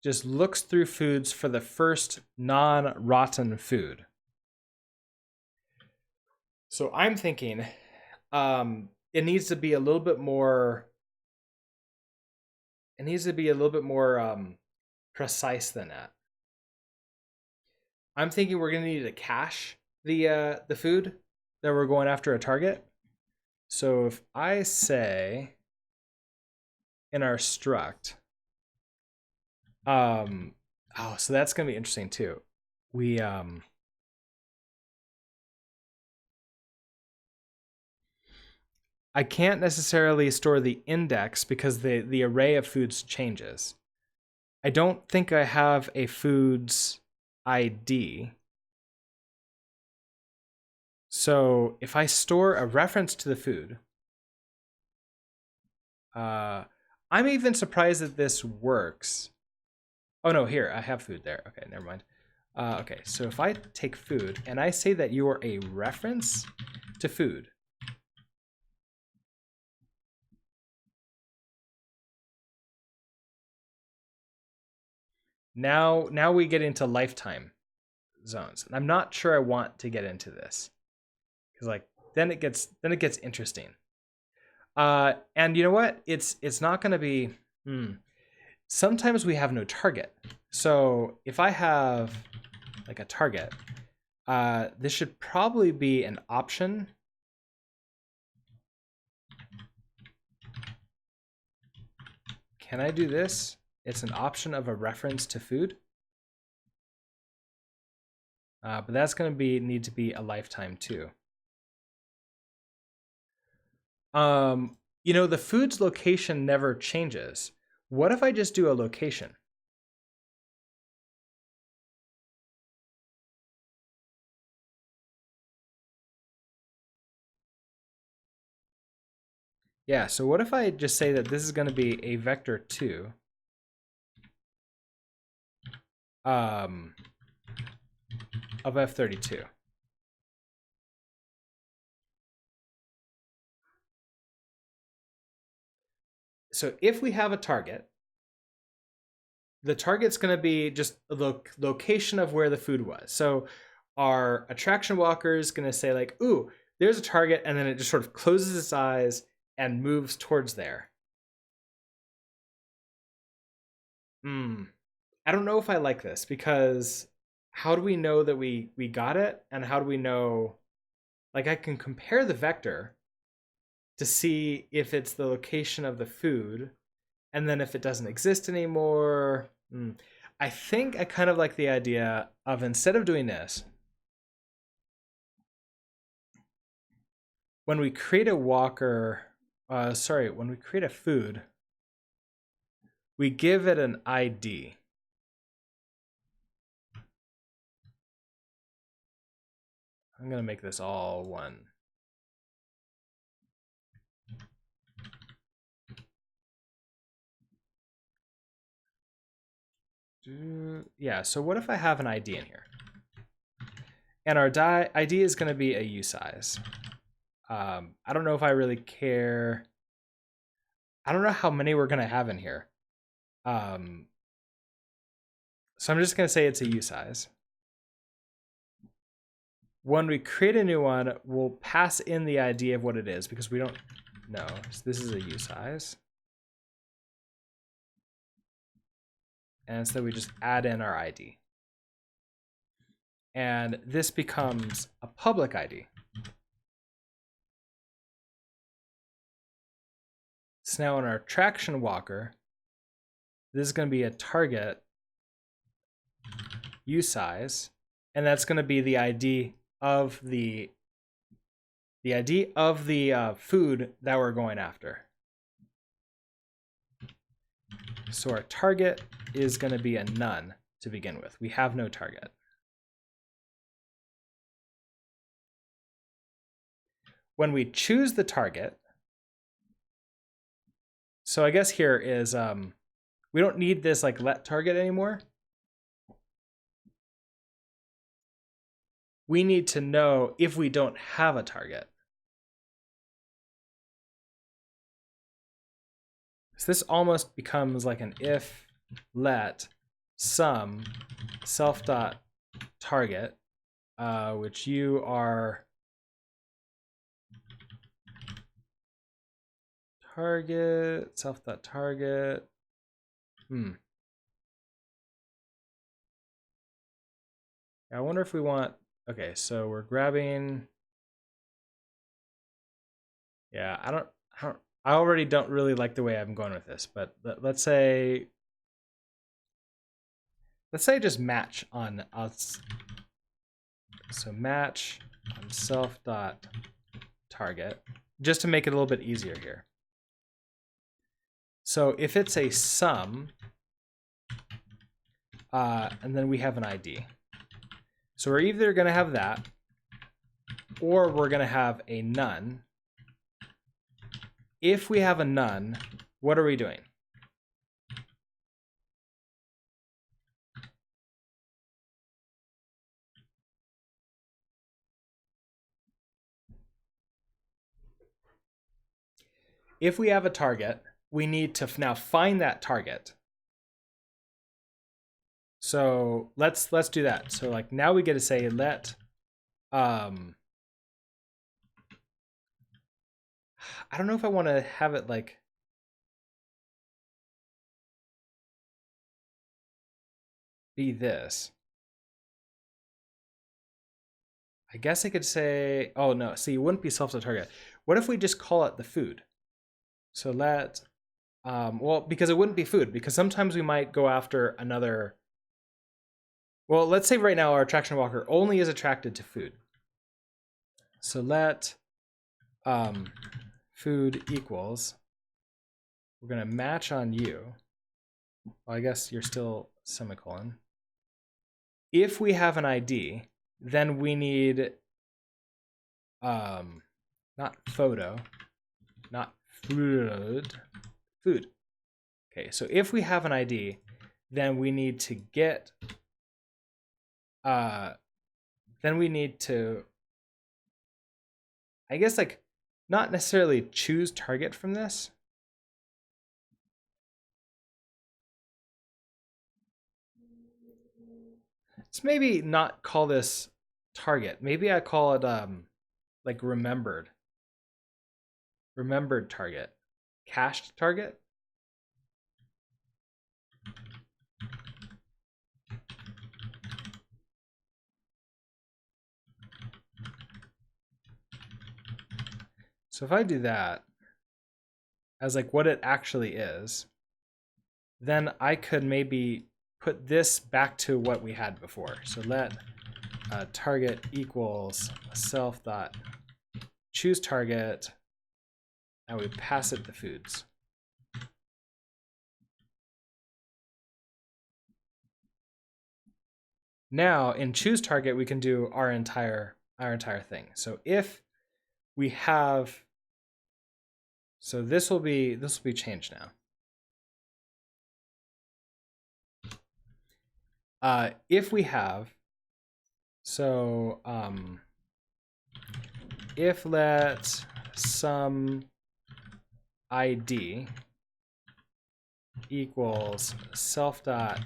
just looks through foods for the first non-rotten food. So I'm thinking it needs to be a little bit more, precise than that. I'm thinking we're gonna need to cache the food that we're going after a target. So if I say in our struct, oh, so that's gonna be interesting too. We I can't necessarily store the index because the array of foods changes. I don't think I have a foods ID. So if I store a reference to the food, I'm even surprised that this works. Oh no, here, I have food there. Okay, never mind. Okay, so if I take food and I say that you are a reference to food, now we get into lifetime zones. And I'm not sure I want to get into this. Because like then it gets interesting. And you know what? It's not gonna be sometimes we have no target. So if I have like a target, this should probably be an option. Can I do this? It's an option of a reference to food. But that's going to need to be a lifetime too. You know, the food's location never changes. What if I just do a location? Yeah, so what if I just say that this is going to be a vector2 of f32. So if we have a target, the target's going to be just the location of where the food was. So our attraction walker is going to say like, ooh, there's a target, and then it just sort of closes its eyes and moves towards there. I don't know if I like this, because how do we know that we got it? And how do we know, like, I can compare the vector to see if it's the location of the food, and then if it doesn't exist anymore. I think I kind of like the idea of, instead of doing this, when we create a walker, when we create a food, we give it an ID. I'm gonna make this all one. Yeah, so what if I have an ID in here? And our ID is going to be a usize. I don't know if I really care. I don't know how many we're going to have in here. So I'm just going to say it's a usize. When we create a new one, we'll pass in the ID of what it is, because we don't know. So this is a usize. And so we just add in our ID. And this becomes a public ID. So now in our traction walker, this is going to be a target usize, and that's going to be the ID of the food that we're going after. So our target is going to be a none to begin with. We have no target. When we choose the target, so I guess here is, we don't need this like let target anymore. We need to know if we don't have a target. So this almost becomes like an if let sum self.target, which you are target, self.target. I wonder if we want, okay, so we're grabbing, yeah, I already don't really like the way I'm going with this, but let's say just match on us. So match on self.target, just to make it a little bit easier here. So if it's a sum, and then we have an ID. So we're either going to have that, or we're going to have a none. If we have a none, what are we doing? If we have a target, we need to now find that target. So let's do that. So like now we get to say let I don't know if I want to have it like be this. I guess I could say, oh no, see, it wouldn't be self-to-target. What if we just call it the food? So let, well, because it wouldn't be food, because sometimes we might go after another. Well, let's say right now our attraction walker only is attracted to food. So let food equals, we're going to match on you. Well, I guess you're still semicolon. If we have an ID, then we need not photo, not food. Okay, so if we have an ID, then we need to get then we need to, I guess, like not necessarily choose target from this. Let's maybe not call this target. Maybe I call it like remembered target, cached target. So if I do that as like what it actually is, then I could maybe put this back to what we had before. So let target equals self dot choose target, and we pass it the foods. Now in choose target, we can do our entire thing. So if we have, so this will be changed now. If we have, so if let sum ID equals self dot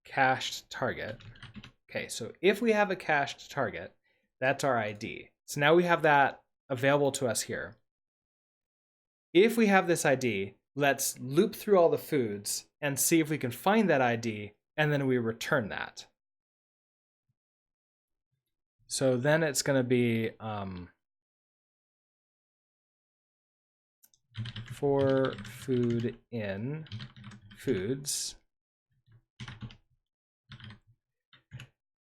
cached target. Okay, so if we have a cached target, that's our ID. So now we have that available to us here. If we have this ID, let's loop through all the foods and see if we can find that ID, and then we return that. So then it's going to be for food in foods,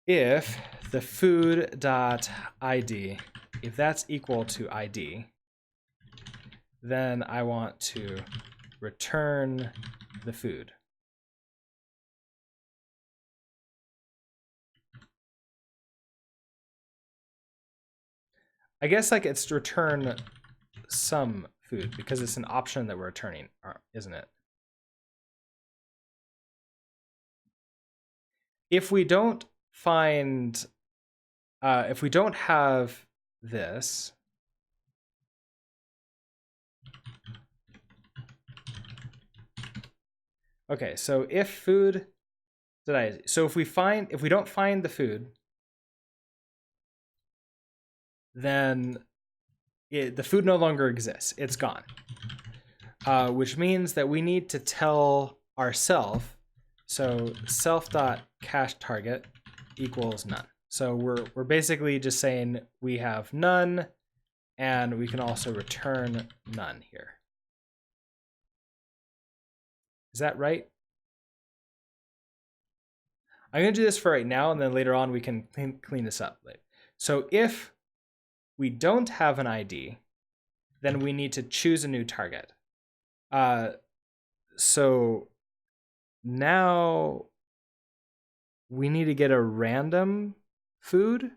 if the food dot ID, if that's equal to ID, then I want to return the food. I guess like it's return some food because it's an option that we're returning, isn't it? If we don't find, if we don't have this, okay, so if food, so if we don't find the food, then the food no longer exists. It's gone. Which means that we need to tell ourselves, so self.cacheTarget equals none. So we're basically just saying we have none, and we can also return none here. Is that right? I'm going to do this for right now, and then later on we can clean this up. So if we don't have an ID, then we need to choose a new target. So now we need to get a random food.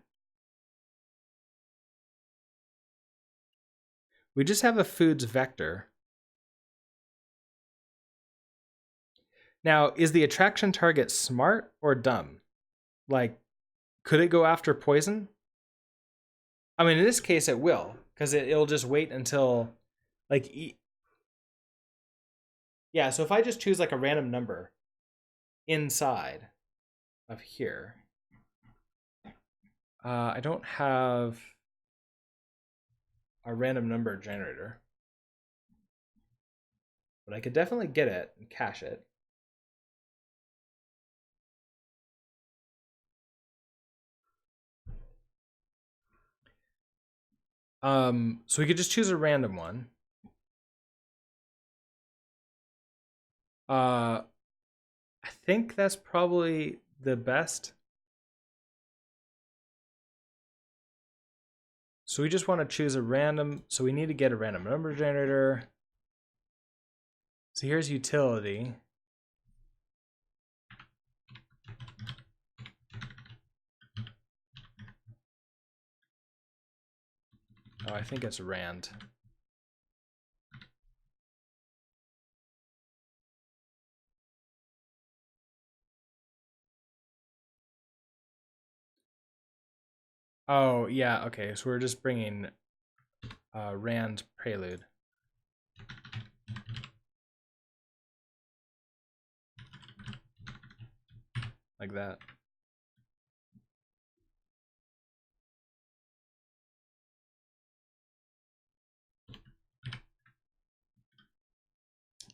We just have a foods vector. Now, is the attraction target smart or dumb? Like, could it go after poison? I mean, in this case, it will, because it'll just wait until, like, yeah, so if I just choose like a random number inside of here, I don't have a random number generator, but I could definitely get it and cache it. So we could just choose a random one. I think that's probably the best. So we just want to choose a random, so we need to get a random number generator. So here's utility. Oh, I think it's rand. Oh, yeah, okay, so we're just bringing rand prelude. Like that.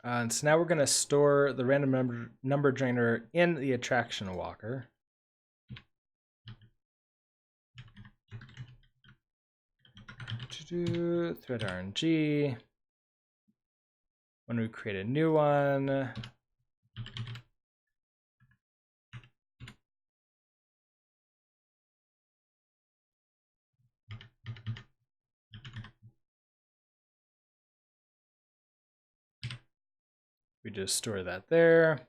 And so now we're going to store the random number generator in the attraction walker. Thread RNG. When we create a new one, we just store that there.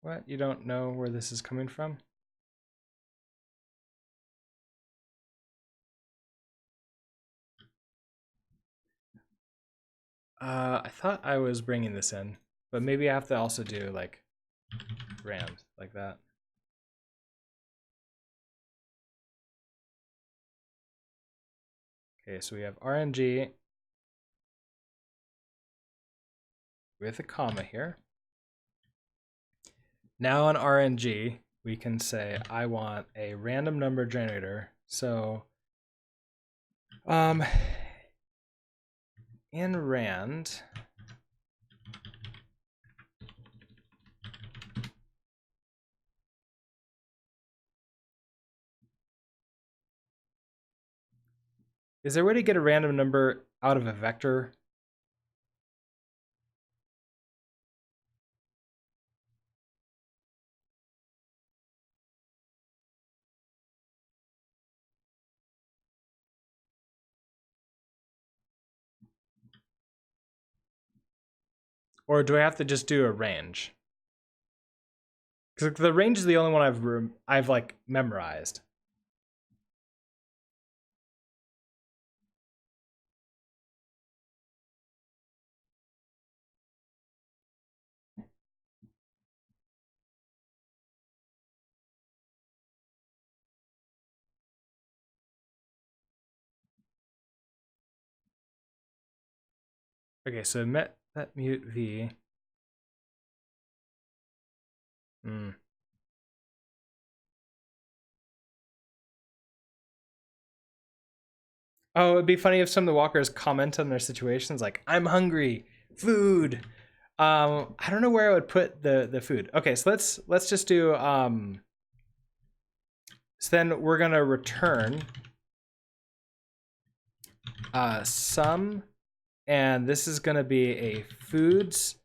What? You don't know where this is coming from? I thought I was bringing this in, but maybe I have to also do like rand like that. Okay, so we have RNG with a comma here. Now on RNG, we can say I want a random number generator. So in rand, is there a way to get a random number out of a vector? Or do I have to just do a range? Because the range is the only one I've like memorized. Okay, so met mute v. Hmm. Oh, it'd be funny if some of the walkers comment on their situations like, I'm hungry, food. I don't know where I would put the food. Okay, so let's just do so then we're gonna return some, and this is gonna be a foods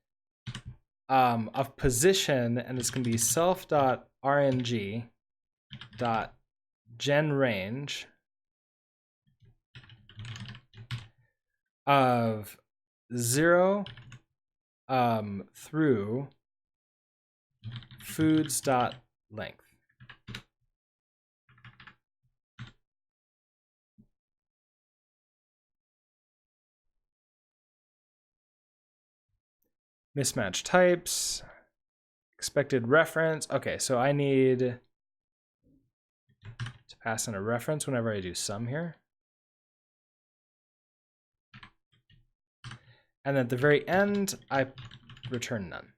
of position, and it's gonna be self.rng dot gen range of 0 through foods dot length. Mismatch types, expected reference. Okay, so I need to pass in a reference whenever I do sum here. And at the very end, I return none.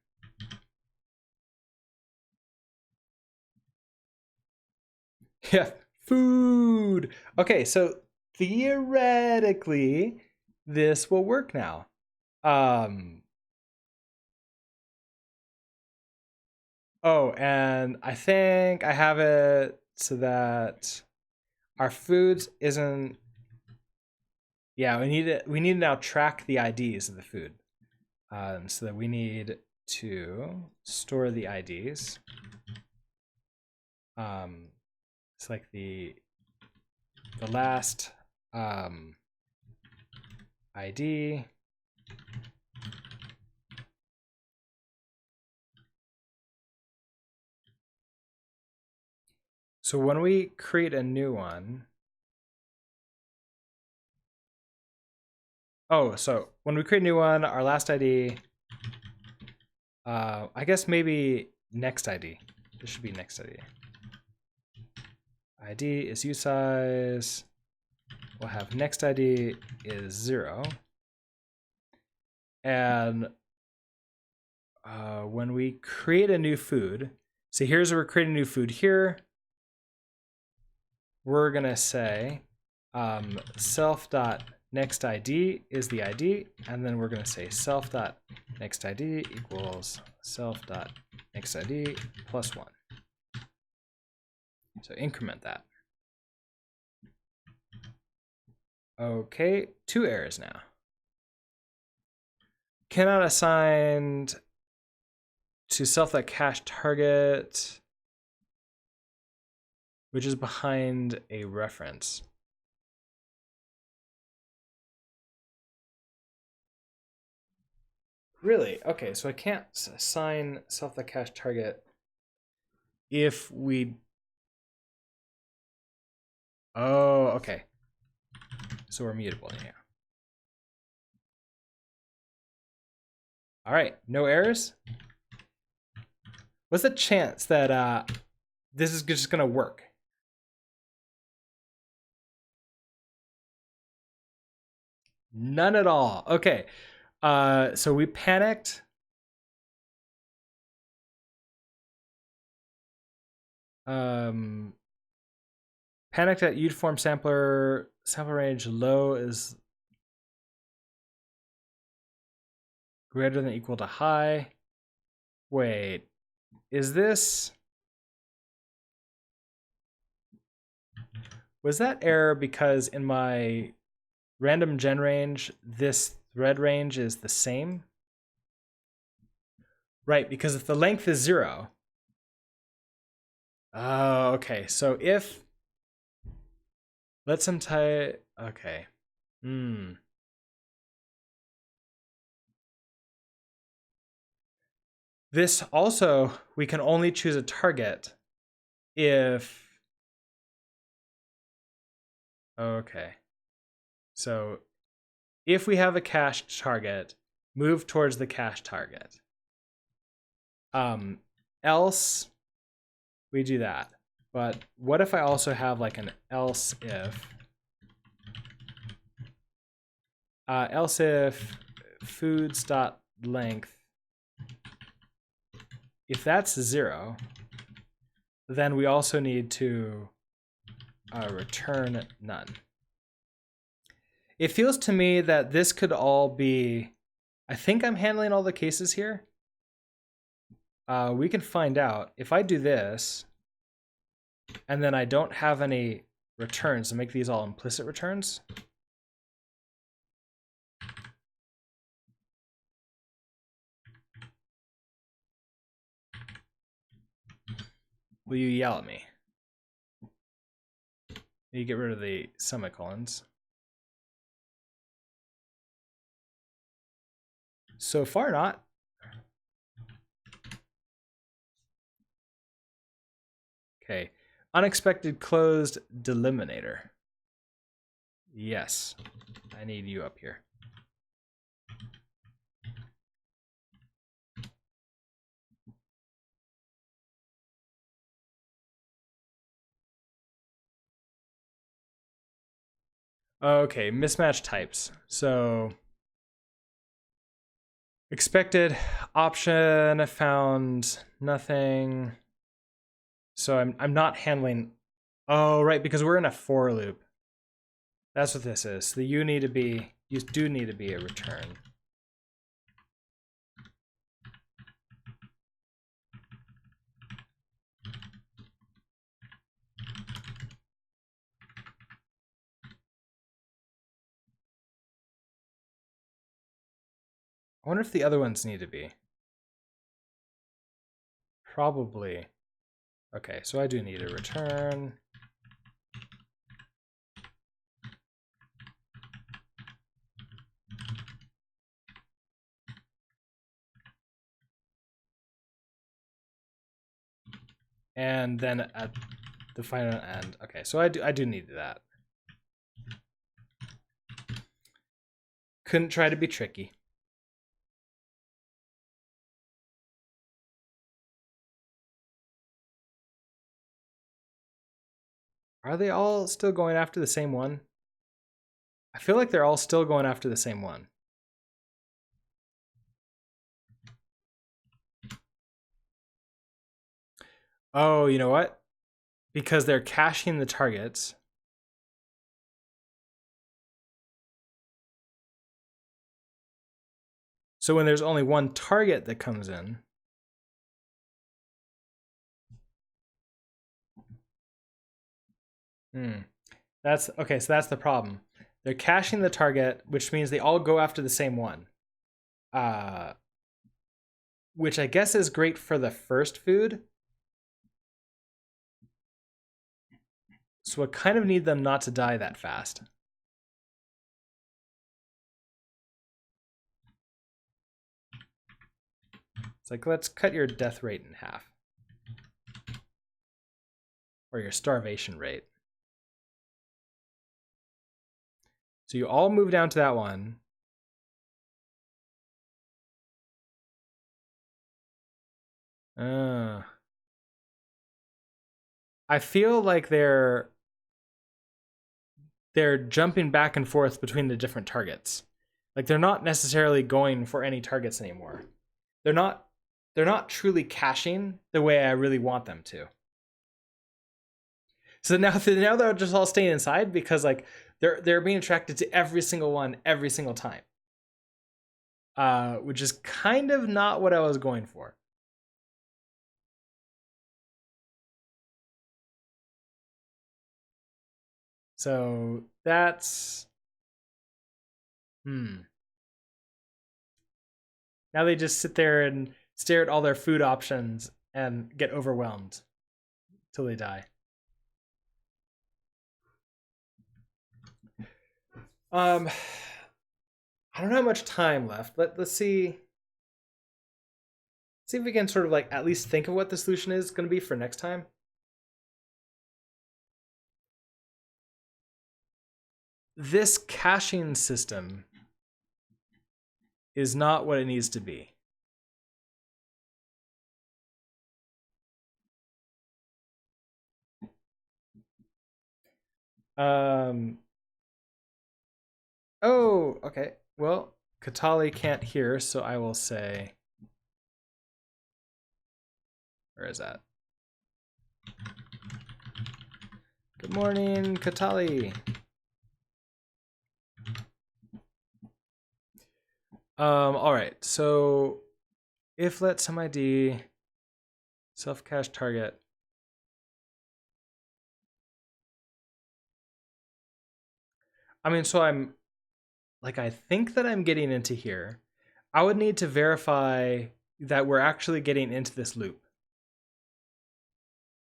Yeah, food. Okay, so theoretically, this will work now. Oh, and I think I have it so that our foods isn't. Yeah, we need to now track the IDs of the food. So that we need to store the IDs. It's like the last ID. So when we create a new one, oh, so when we create a new one, our last ID, I guess maybe next ID. This should be next ID. ID is usize. We'll have next ID is 0. And when we create a new food, so here's where we're creating a new food here. We're gonna say self.nextID is the ID, and then we're gonna say self.nextID equals self.nextID plus 1. So increment that. Okay, 2 errors now. Cannot assign to self.cache target, which is behind a reference. Really? Okay, so I can't assign self.cache target if we. Oh, okay. So we're mutable in here. All right, no errors. What's the chance that this is just gonna work? None at all. Okay, so we panicked. Panicked at uniform sampler range low is greater than or equal to high. Wait, is this? Was that error because in my random gen range, this thread range is the same? Right, because if the length is 0. Oh, okay. So if let's some type. Okay. This also, we can only choose a target if, okay. So if we have a cached target, move towards the cached target. Else we do that. But what if I also have like an else if foods.length, if that's 0, then we also need to return none. It feels to me that this could all be, I think I'm handling all the cases here. We can find out. If I do this, and then I don't have any returns to make these all implicit returns. Will you yell at me? You get rid of the semicolons. So far not. Okay. Unexpected closed delimiter. Yes. I need you up here. Okay, mismatch types. So expected option found nothing. So I'm not handling. Oh, right, because we're in a for loop. That's what this is. So you do need to be a return. I wonder if the other ones need to be. Probably. Okay, so I do need a return. And then at the final end. Okay, so I do need that. Couldn't try to be tricky. Are they all still going after the same one? I feel like they're all still going after the same one. Oh, you know what? Because they're caching the targets. So when there's only one target that comes in, that's okay. So that's the problem. They're caching the target, which means they all go after the same one. Which I guess is great for the first food. So I kind of need them not to die that fast. It's like, let's cut your death rate in half. Or your starvation rate. So you all move down to that one. I feel like they're jumping back and forth between the different targets. Like they're not necessarily going for any targets anymore. They're not truly caching the way I really want them to. So now they're just all staying inside because like they're being attracted to every single one every single time. Which is kind of not what I was going for. So that's now they just sit there and stare at all their food options and get overwhelmed till they die. I don't have much time left. Let's see. See if we can sort of like at least think of what the solution is going to be for next time. This caching system is not what it needs to be. Oh, okay. Well, Katali can't hear, so I will say, where is that? Good morning, Katali. All right. So if let some ID self cache target. I mean, so I'm like, I think that I'm getting into here. I would need to verify that we're actually getting into this loop.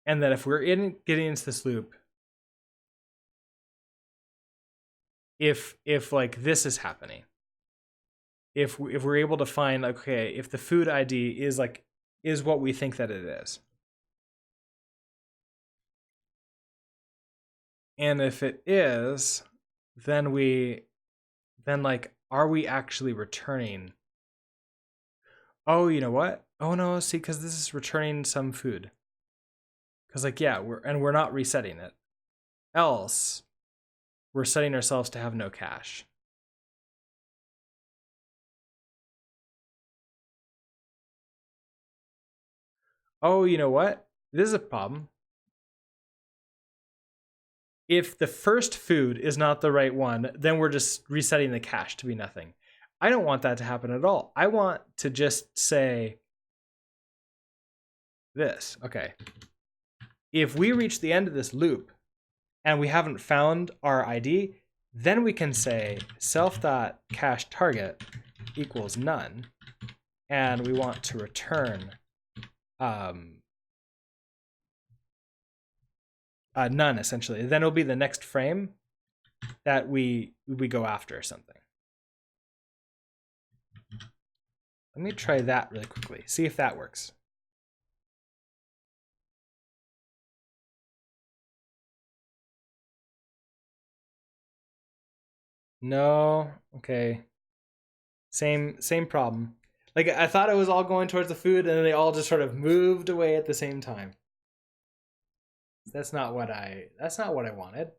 And that if we're getting into this loop, if like this is happening, if we're able to find, okay, if the food ID is what we think that it is. And if it is, then like, are we actually returning? Oh, you know what? Oh no, see, because this is returning some food. Because like, yeah, we're not resetting it. Else, we're setting ourselves to have no cache. Oh, you know what? This is a problem. If the first food is not the right one, then we're just resetting the cache to be nothing. I don't want that to happen at all. I want to just say this. Okay. If we reach the end of this loop and we haven't found our ID, then we can say self.cache target equals none, and we want to return none, essentially. Then it'll be the next frame that we go after or something. Let me try that really quickly, see if that works. No, okay. Same problem. Like, I thought it was all going towards the food, and then they all just sort of moved away at the same time. That's not what I wanted.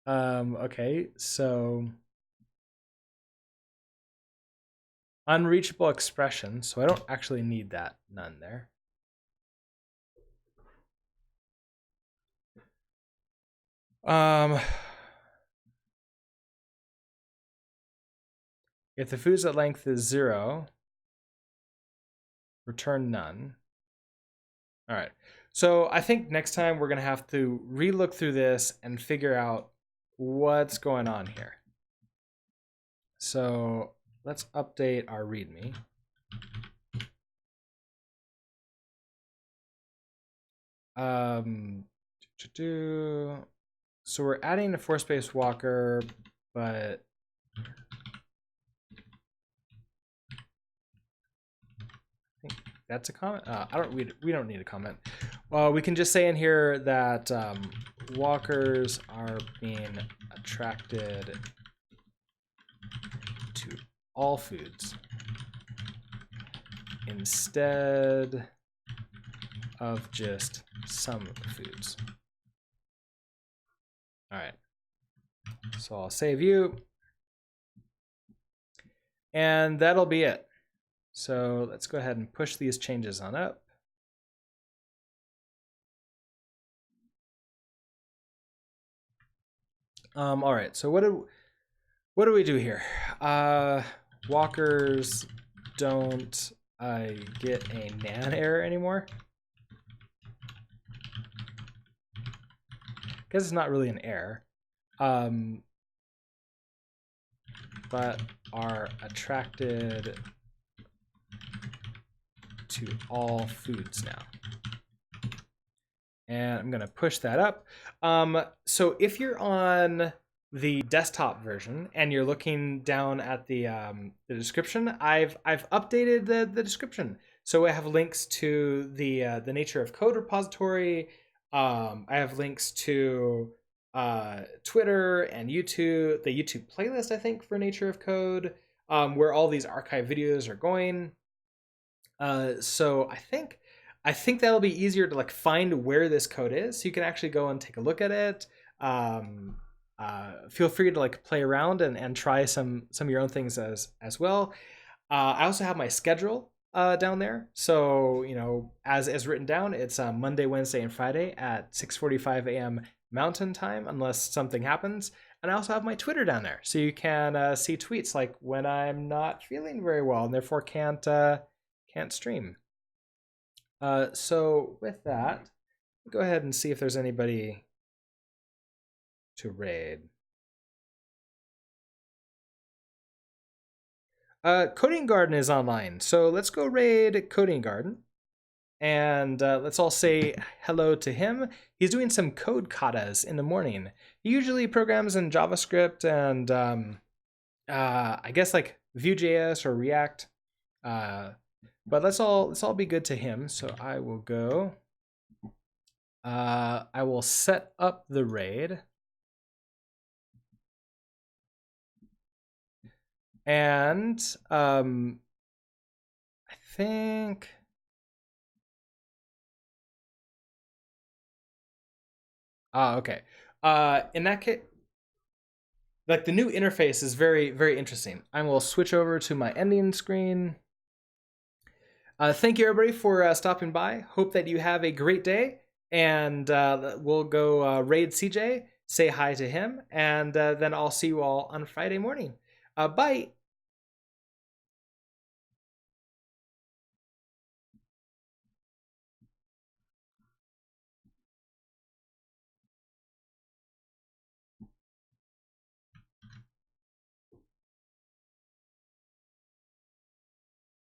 Okay, so unreachable expression. So I don't actually need that none there. If the food's at length is 0, return none. All right. So I think next time we're going to have to relook through this and figure out what's going on here. So let's update our README. So we're adding a four-space walker, but I think that's a comment. We don't need a comment. We can just say in here that walkers are being attracted to all foods instead of just some foods. All right. So I'll save you. And that'll be it. So let's go ahead and push these changes on up. All right, so what do we do here? Walkers don't get a nan error anymore. Because it's not really an error. But are attracted to all foods now. And I'm going to push that up. So if you're on the desktop version and you're looking down at the description, I've updated the description. So I have links to the Nature of Code repository. I have links to Twitter and YouTube, the YouTube playlist, I think, for Nature of Code, where all these archive videos are going. So I think that'll be easier to like find where this code is, so you can actually go and take a look at it. Feel free to like play around and try some of your own things as well. I also have my schedule down there, so you know, as written down, it's Monday, Wednesday, and Friday at 6:45 a.m. Mountain Time, unless something happens. And I also have my Twitter down there, so you can see tweets like when I'm not feeling very well and therefore can't stream. So with that, go ahead and see if there's anybody to raid. Coding Garden is online, so let's go raid Coding Garden. And let's all say hello to him. He's doing some code katas in the morning. He usually programs in JavaScript and I guess like Vue.js or React. But let's all be good to him. So I will go. I will set up the raid. And I think okay. In that case, like the new interface is very interesting. I will switch over to my ending screen. Thank you everybody for stopping by. Hope that you have a great day, and we'll go raid CJ, say hi to him, and then I'll see you all on Friday morning. Bye.